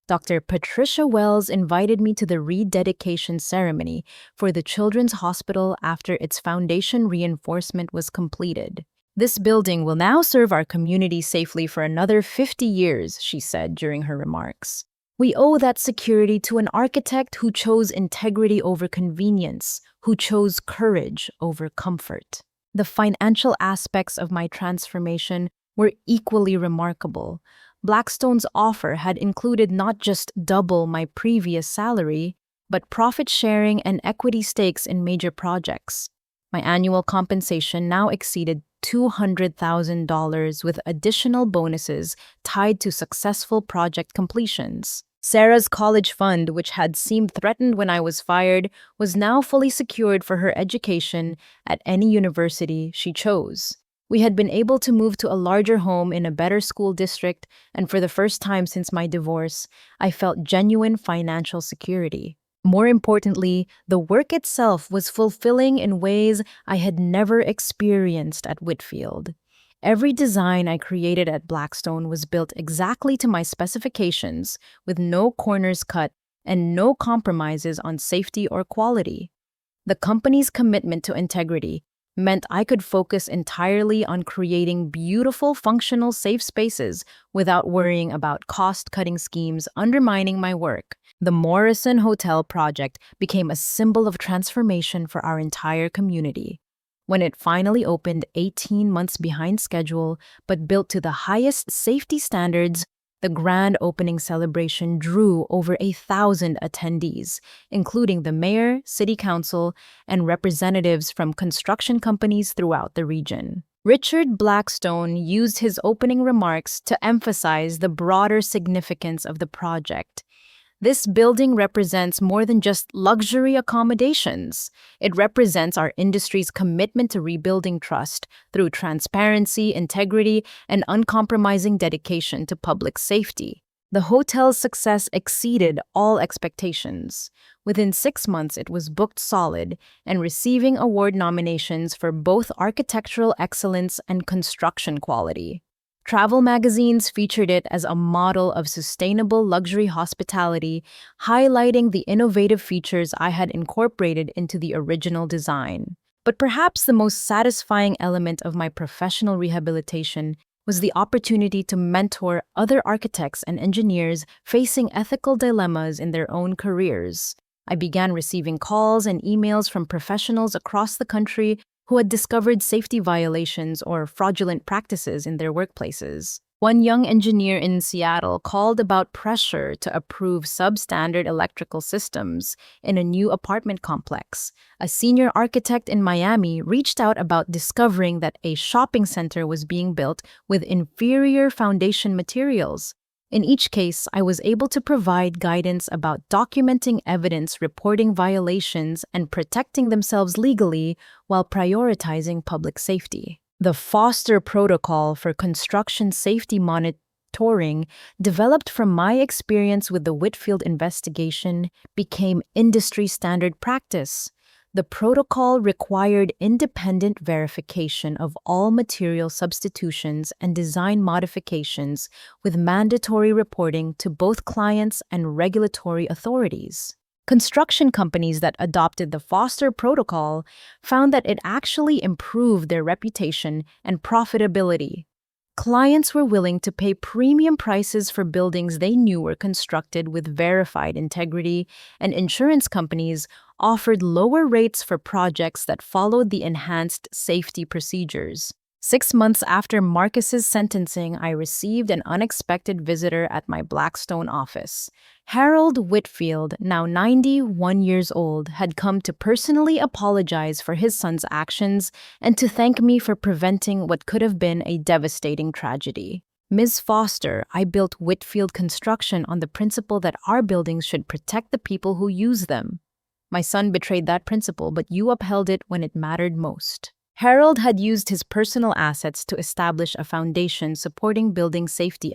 Dr. Patricia Wells invited me to the rededication ceremony for the Children's Hospital after its foundation reinforcement was completed. "This building will now serve our community safely for another 50 years, she said during her remarks. "We owe that security to an architect who chose integrity over convenience, who chose courage over comfort." The financial aspects of my transformation were equally remarkable. Blackstone's offer had included not just double my previous salary, but profit sharing and equity stakes in major projects. My annual compensation now exceeded $200,000 with additional bonuses tied to successful project completions. Sarah's college fund, which had seemed threatened when I was fired, was now fully secured for her education at any university she chose. We had been able to move to a larger home in a better school district, and for the first time since my divorce, I felt genuine financial security. More importantly, the work itself was fulfilling in ways I had never experienced at Whitfield. Every design I created at Blackstone was built exactly to my specifications, with no corners cut and no compromises on safety or quality. The company's commitment to integrity meant I could focus entirely on creating beautiful, functional, safe spaces without worrying about cost-cutting schemes undermining my work. The Morrison Hotel project became a symbol of transformation for our entire community. When it finally opened 18 months behind schedule, but built to the highest safety standards, the grand opening celebration drew over 1,000 attendees, including the mayor, city council, and representatives from construction companies throughout the region. Richard Blackstone used his opening remarks to emphasize the broader significance of the project. "This building represents more than just luxury accommodations. It represents our industry's commitment to rebuilding trust through transparency, integrity, and uncompromising dedication to public safety." The hotel's success exceeded all expectations. Within 6 months, it was booked solid and receiving award nominations for both architectural excellence and construction quality. Travel magazines featured it as a model of sustainable luxury hospitality, highlighting the innovative features I had incorporated into the original design. But perhaps the most satisfying element of my professional rehabilitation was the opportunity to mentor other architects and engineers facing ethical dilemmas in their own careers. I began receiving calls and emails from professionals across the country who had discovered safety violations or fraudulent practices in their workplaces. One young engineer in Seattle called about pressure to approve substandard electrical systems in a new apartment complex. A senior architect in Miami reached out about discovering that a shopping center was being built with inferior foundation materials. In each case, I was able to provide guidance about documenting evidence, reporting violations, and protecting themselves legally while prioritizing public safety. The Foster Protocol for Construction Safety Monitoring, developed from my experience with the Whitfield investigation, became industry standard practice. The protocol required independent verification of all material substitutions and design modifications, with mandatory reporting to both clients and regulatory authorities. Construction companies that adopted the Foster Protocol found that it actually improved their reputation and profitability. Clients were willing to pay premium prices for buildings they knew were constructed with verified integrity, and insurance companies offered lower rates for projects that followed the enhanced safety procedures. 6 months after Marcus's sentencing, I received an unexpected visitor at my Blackstone office. Harold Whitfield, now 91 years old, had come to personally apologize for his son's actions and to thank me for preventing what could have been a devastating tragedy. "Ms. Foster, I built Whitfield Construction on the principle that our buildings should protect the people who use them. My son betrayed that principle, but you upheld it when it mattered most." Harold had used his personal assets to establish a foundation supporting building safety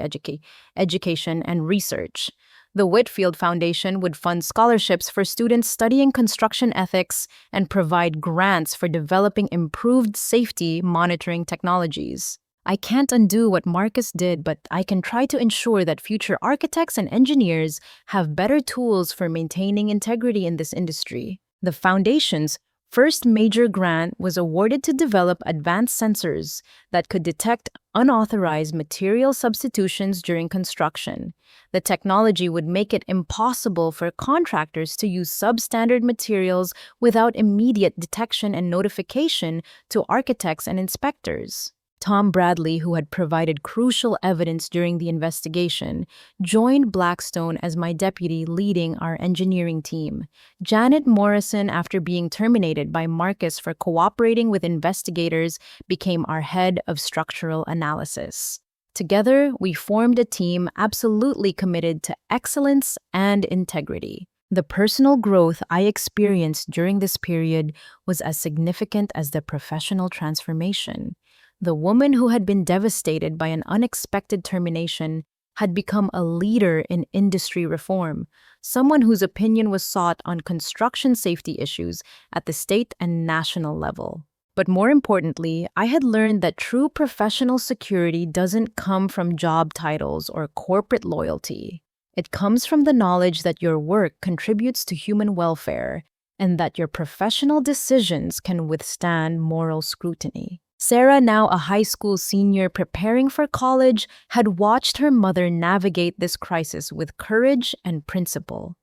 education and research. The Whitfield Foundation would fund scholarships for students studying construction ethics and provide grants for developing improved safety monitoring technologies. I can't undo what Marcus did, but I can try to ensure that future architects and engineers have better tools for maintaining integrity in this industry. The Foundation's first major grant was awarded to develop advanced sensors that could detect unauthorized material substitutions during construction. The technology would make it impossible for contractors to use substandard materials without immediate detection and notification to architects and inspectors. Tom Bradley, who had provided crucial evidence during the investigation, joined Blackstone as my deputy leading our engineering team. Janet Morrison, after being terminated by Marcus for cooperating with investigators, became our head of structural analysis. Together, we formed a team absolutely committed to excellence and integrity. The personal growth I experienced during this period was as significant as the professional transformation. The woman who had been devastated by an unexpected termination had become a leader in industry reform, someone whose opinion was sought on construction safety issues at the state and national level. But more importantly, I had learned that true professional security doesn't come from job titles or corporate loyalty. It comes from the knowledge that your work contributes to human welfare and that your professional decisions can withstand moral scrutiny. Sarah, now a high school senior preparing for college, had watched her mother navigate this crisis with courage and principle.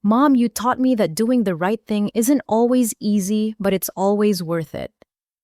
"Mom, you taught me that doing the right thing isn't always easy, but it's always worth it.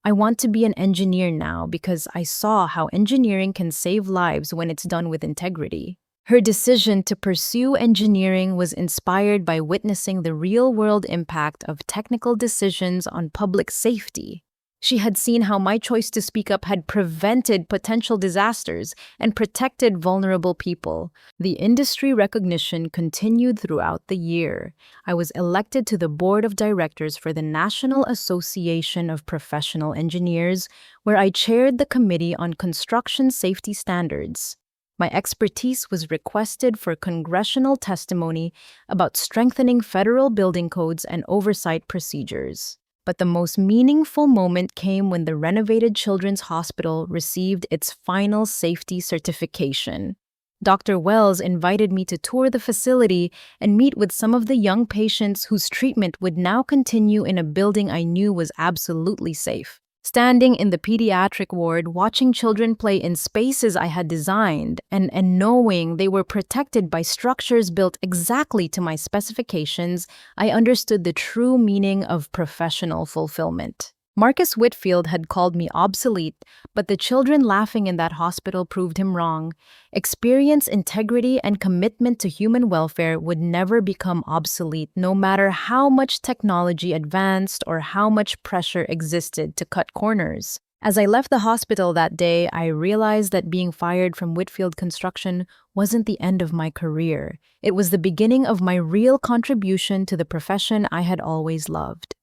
I want to be an engineer now because I saw how engineering can save lives when it's done with integrity." Her decision to pursue engineering was inspired by witnessing the real-world impact of technical decisions on public safety. She had seen how my choice to speak up had prevented potential disasters and protected vulnerable people. The industry recognition continued throughout the year. I was elected to the board of directors for the National Association of Professional Engineers, where I chaired the Committee on Construction Safety Standards. My expertise was requested for congressional testimony about strengthening federal building codes and oversight procedures. But the most meaningful moment came when the renovated Children's Hospital received its final safety certification. Dr. Wells invited me to tour the facility and meet with some of the young patients whose treatment would now continue in a building I knew was absolutely safe. Standing in the pediatric ward, watching children play in spaces I had designed, and knowing they were protected by structures built exactly to my specifications, I understood the true meaning of professional fulfillment. Marcus Whitfield had called me obsolete, but the children laughing in that hospital proved him wrong. Experience, integrity, and commitment to human welfare would never become obsolete, no matter how much technology advanced or how much pressure existed to cut corners. As I left the hospital that day, I realized that being fired from Whitfield Construction wasn't the end of my career. It was the beginning of my real contribution to the profession I had always loved.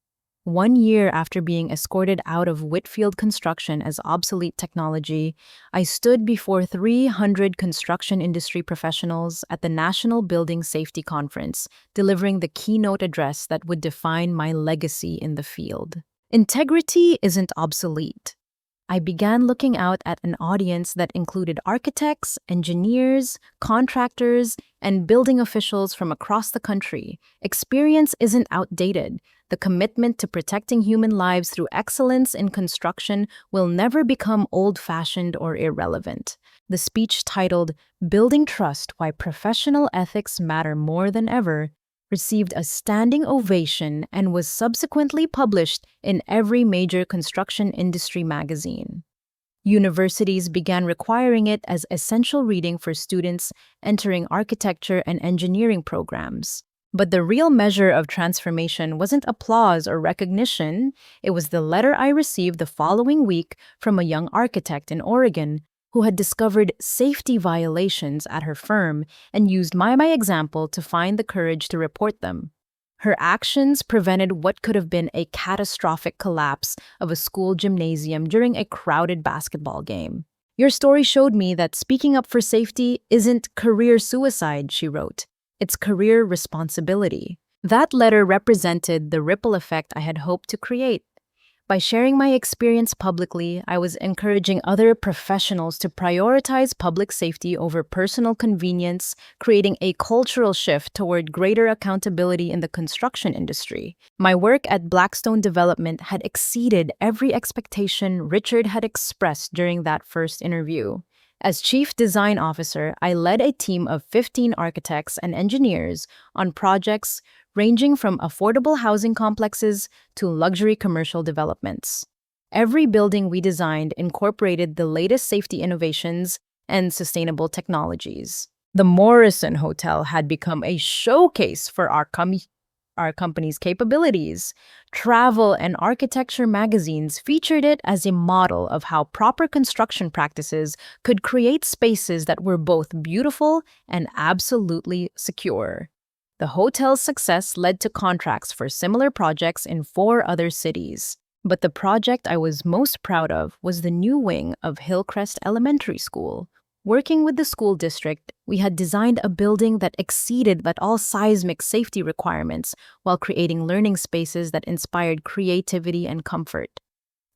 1 year after being escorted out of Whitfield Construction as obsolete technology, I stood before 300 construction industry professionals at the National Building Safety Conference, delivering the keynote address that would define my legacy in the field. Integrity isn't obsolete. I began looking out at an audience that included architects, engineers, contractors, and building officials from across the country. Experience isn't outdated. The commitment to protecting human lives through excellence in construction will never become old-fashioned or irrelevant. The speech, titled "Building Trust: Why Professional Ethics Matter More Than Ever," received a standing ovation and was subsequently published in every major construction industry magazine. Universities began requiring it as essential reading for students entering architecture and engineering programs. But the real measure of transformation wasn't applause or recognition. It was the letter I received the following week from a young architect in Oregon who had discovered safety violations at her firm and used my example to find the courage to report them. Her actions prevented what could have been a catastrophic collapse of a school gymnasium during a crowded basketball game. "Your story showed me that speaking up for safety isn't career suicide," she wrote. "It's career responsibility." That letter represented the ripple effect I had hoped to create. By sharing my experience publicly, I was encouraging other professionals to prioritize public safety over personal convenience, creating a cultural shift toward greater accountability in the construction industry. My work at Blackstone Development had exceeded every expectation Richard had expressed during that first interview. As Chief Design Officer, I led a team of 15 architects and engineers on projects ranging from affordable housing complexes to luxury commercial developments. Every building we designed incorporated the latest safety innovations and sustainable technologies. The Morrison Hotel had become a showcase for our company's capabilities. Travel and architecture magazines featured it as a model of how proper construction practices could create spaces that were both beautiful and absolutely secure. The hotel's success led to contracts for similar projects in 4 other cities. But the project I was most proud of was the new wing of Hillcrest Elementary School. Working with the school district, we had designed a building that exceeded all seismic safety requirements while creating learning spaces that inspired creativity and comfort.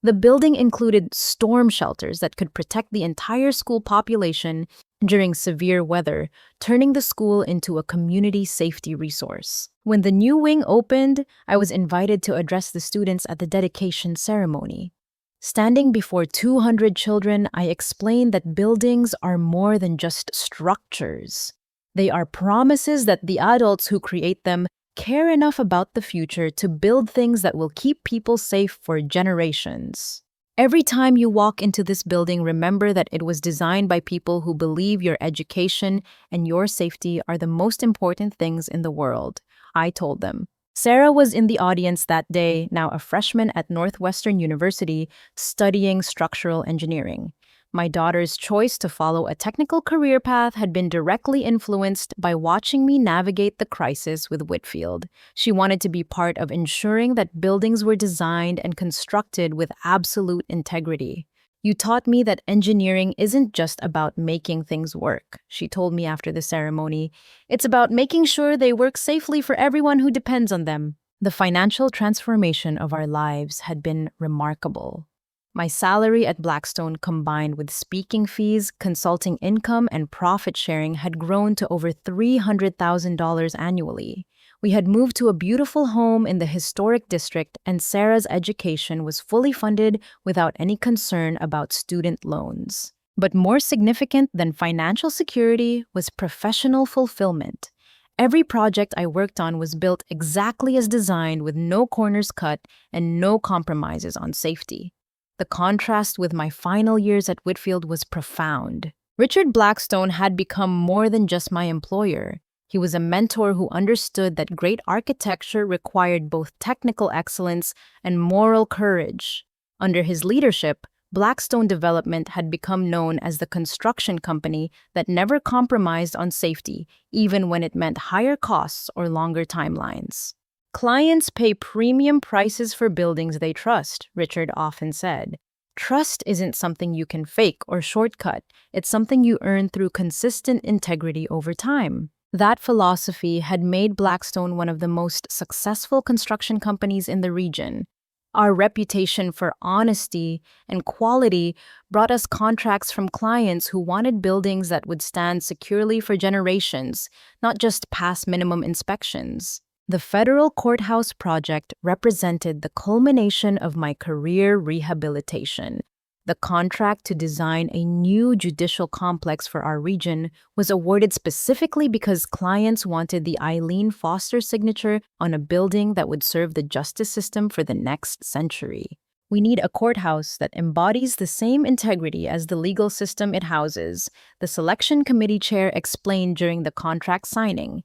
The building included storm shelters that could protect the entire school population during severe weather, turning the school into a community safety resource. When the new wing opened, I was invited to address the students at the dedication ceremony. Standing before 200 children, I explained that buildings are more than just structures. They are promises that the adults who create them care enough about the future to build things that will keep people safe for generations. Every time you walk into this building, remember that it was designed by people who believe your education and your safety are the most important things in the world, I told them. Sarah was in the audience that day, now a freshman at Northwestern University, studying structural engineering. My daughter's choice to follow a technical career path had been directly influenced by watching me navigate the crisis with Whitfield. She wanted to be part of ensuring that buildings were designed and constructed with absolute integrity. You taught me that engineering isn't just about making things work, she told me after the ceremony. It's about making sure they work safely for everyone who depends on them. The financial transformation of our lives had been remarkable. My salary at Blackstone, combined with speaking fees, consulting income, and profit sharing, had grown to over $300,000 annually. We had moved to a beautiful home in the historic district, and Sarah's education was fully funded without any concern about student loans. But more significant than financial security was professional fulfillment. Every project I worked on was built exactly as designed, with no corners cut and no compromises on safety. The contrast with my final years at Whitfield was profound. Richard Blackstone had become more than just my employer. He was a mentor who understood that great architecture required both technical excellence and moral courage. Under his leadership, Blackstone Development had become known as the construction company that never compromised on safety, even when it meant higher costs or longer timelines. Clients pay premium prices for buildings they trust, Richard often said. Trust isn't something you can fake or shortcut. It's something you earn through consistent integrity over time. That philosophy had made Blackstone one of the most successful construction companies in the region. Our reputation for honesty and quality brought us contracts from clients who wanted buildings that would stand securely for generations, not just pass minimum inspections. The federal courthouse project represented the culmination of my career rehabilitation. The contract to design a new judicial complex for our region was awarded specifically because clients wanted the Eileen Foster signature on a building that would serve the justice system for the next century. We need a courthouse that embodies the same integrity as the legal system it houses, the selection committee chair explained during the contract signing.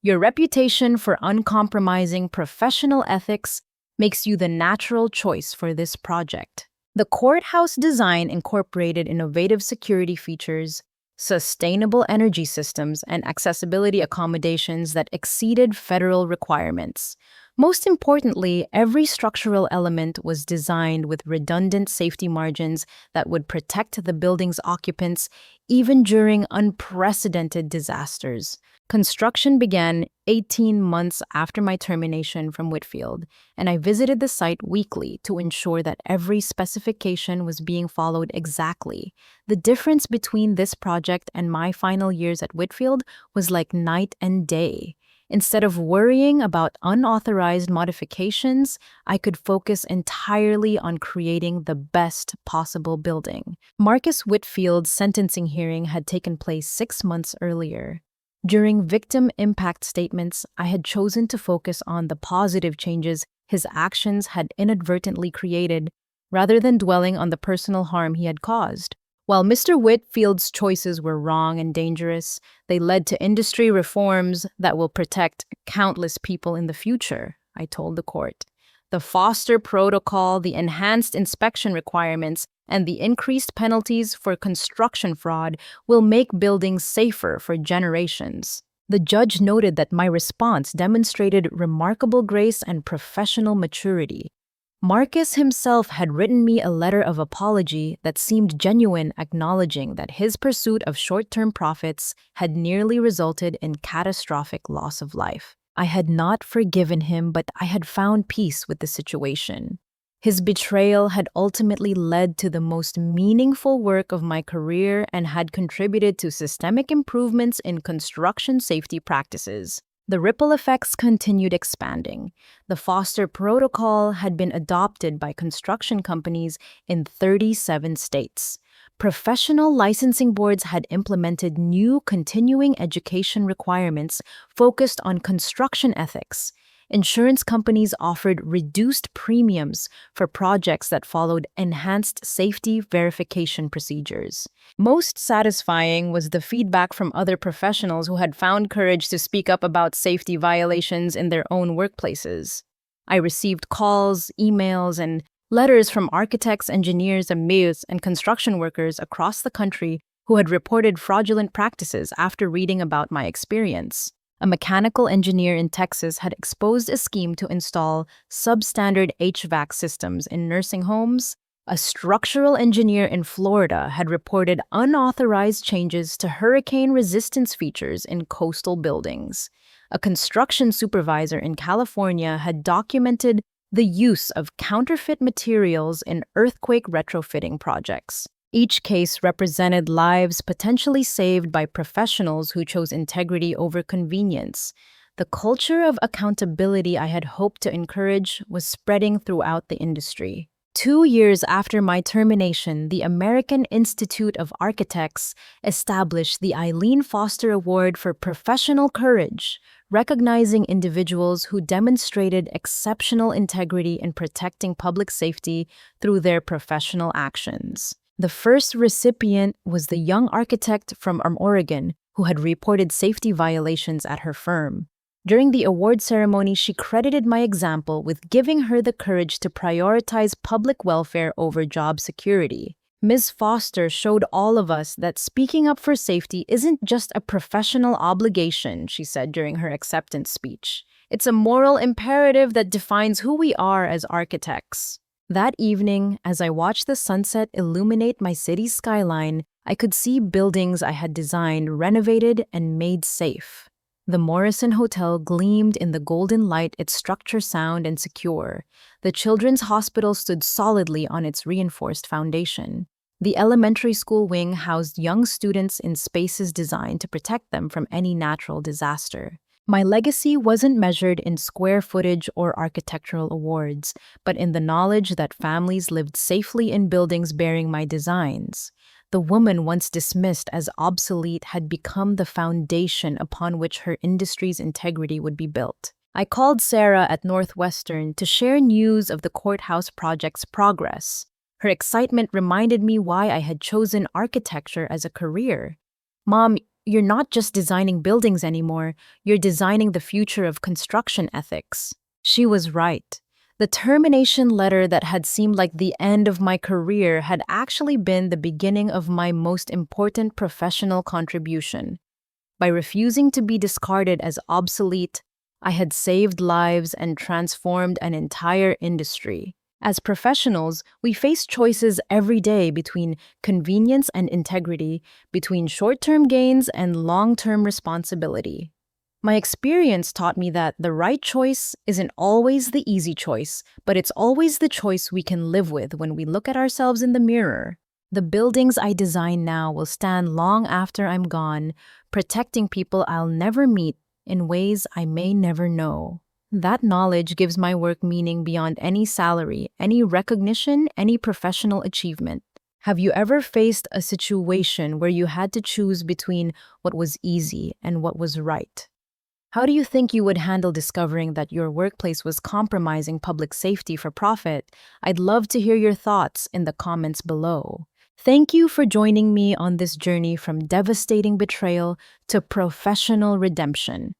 Your reputation for uncompromising professional ethics makes you the natural choice for this project. The courthouse design incorporated innovative security features, sustainable energy systems, and accessibility accommodations that exceeded federal requirements. Most importantly, every structural element was designed with redundant safety margins that would protect the building's occupants even during unprecedented disasters. Construction began 18 months after my termination from Whitfield, and I visited the site weekly to ensure that every specification was being followed exactly. The difference between this project and my final years at Whitfield was like night and day. Instead of worrying about unauthorized modifications, I could focus entirely on creating the best possible building. Marcus Whitfield's sentencing hearing had taken place 6 months earlier. During victim impact statements, I had chosen to focus on the positive changes his actions had inadvertently created, rather than dwelling on the personal harm he had caused. While Mr. Whitfield's choices were wrong and dangerous, they led to industry reforms that will protect countless people in the future, I told the court. The Foster Protocol, the enhanced inspection requirements, and the increased penalties for construction fraud will make buildings safer for generations. The judge noted that my response demonstrated remarkable grace and professional maturity. Marcus himself had written me a letter of apology that seemed genuine, acknowledging that his pursuit of short-term profits had nearly resulted in catastrophic loss of life. I had not forgiven him, but I had found peace with the situation. His betrayal had ultimately led to the most meaningful work of my career and had contributed to systemic improvements in construction safety practices. The ripple effects continued expanding. The Foster Protocol had been adopted by construction companies in 37 states. Professional licensing boards had implemented new continuing education requirements focused on construction ethics. Insurance companies offered reduced premiums for projects that followed enhanced safety verification procedures. Most satisfying was the feedback from other professionals who had found courage to speak up about safety violations in their own workplaces. I received calls, emails, and letters from architects, engineers, and construction workers across the country who had reported fraudulent practices after reading about my experience. A mechanical engineer in Texas had exposed a scheme to install substandard HVAC systems in nursing homes. A structural engineer in Florida had reported unauthorized changes to hurricane resistance features in coastal buildings. A construction supervisor in California had documented the use of counterfeit materials in earthquake retrofitting projects. Each case represented lives potentially saved by professionals who chose integrity over convenience. The culture of accountability I had hoped to encourage was spreading throughout the industry. 2 years after my termination, the American Institute of Architects established the Eileen Foster Award for Professional Courage, recognizing individuals who demonstrated exceptional integrity in protecting public safety through their professional actions. The first recipient was the young architect from Oregon who had reported safety violations at her firm. During the award ceremony, she credited my example with giving her the courage to prioritize public welfare over job security. Ms. Foster showed all of us that speaking up for safety isn't just a professional obligation, she said during her acceptance speech. It's a moral imperative that defines who we are as architects. That evening, as I watched the sunset illuminate my city's skyline, I could see buildings I had designed renovated and made safe. The Morrison Hotel gleamed in the golden light, its structure sound and secure. The Children's Hospital stood solidly on its reinforced foundation. The elementary school wing housed young students in spaces designed to protect them from any natural disaster. My legacy wasn't measured in square footage or architectural awards, but in the knowledge that families lived safely in buildings bearing my designs. The woman once dismissed as obsolete had become the foundation upon which her industry's integrity would be built. I called Sarah at Northwestern to share news of the courthouse project's progress. Her excitement reminded me why I had chosen architecture as a career. "Mom, you're not just designing buildings anymore, you're designing the future of construction ethics." She was right. The termination letter that had seemed like the end of my career had actually been the beginning of my most important professional contribution. By refusing to be discarded as obsolete, I had saved lives and transformed an entire industry. As professionals, we face choices every day between convenience and integrity, between short-term gains and long-term responsibility. My experience taught me that the right choice isn't always the easy choice, but it's always the choice we can live with when we look at ourselves in the mirror. The buildings I design now will stand long after I'm gone, protecting people I'll never meet in ways I may never know. That knowledge gives my work meaning beyond any salary, any recognition, any professional achievement. Have you ever faced a situation where you had to choose between what was easy and what was right? How do you think you would handle discovering that your workplace was compromising public safety for profit? I'd love to hear your thoughts in the comments below. Thank you for joining me on this journey from devastating betrayal to professional redemption.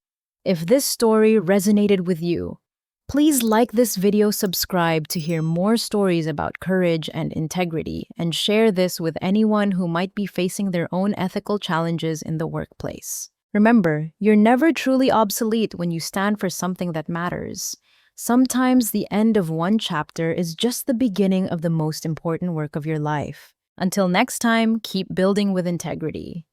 If this story resonated with you, please like this video, subscribe to hear more stories about courage and integrity, and share this with anyone who might be facing their own ethical challenges in the workplace. Remember, you're never truly obsolete when you stand for something that matters. Sometimes the end of one chapter is just the beginning of the most important work of your life. Until next time, keep building with integrity.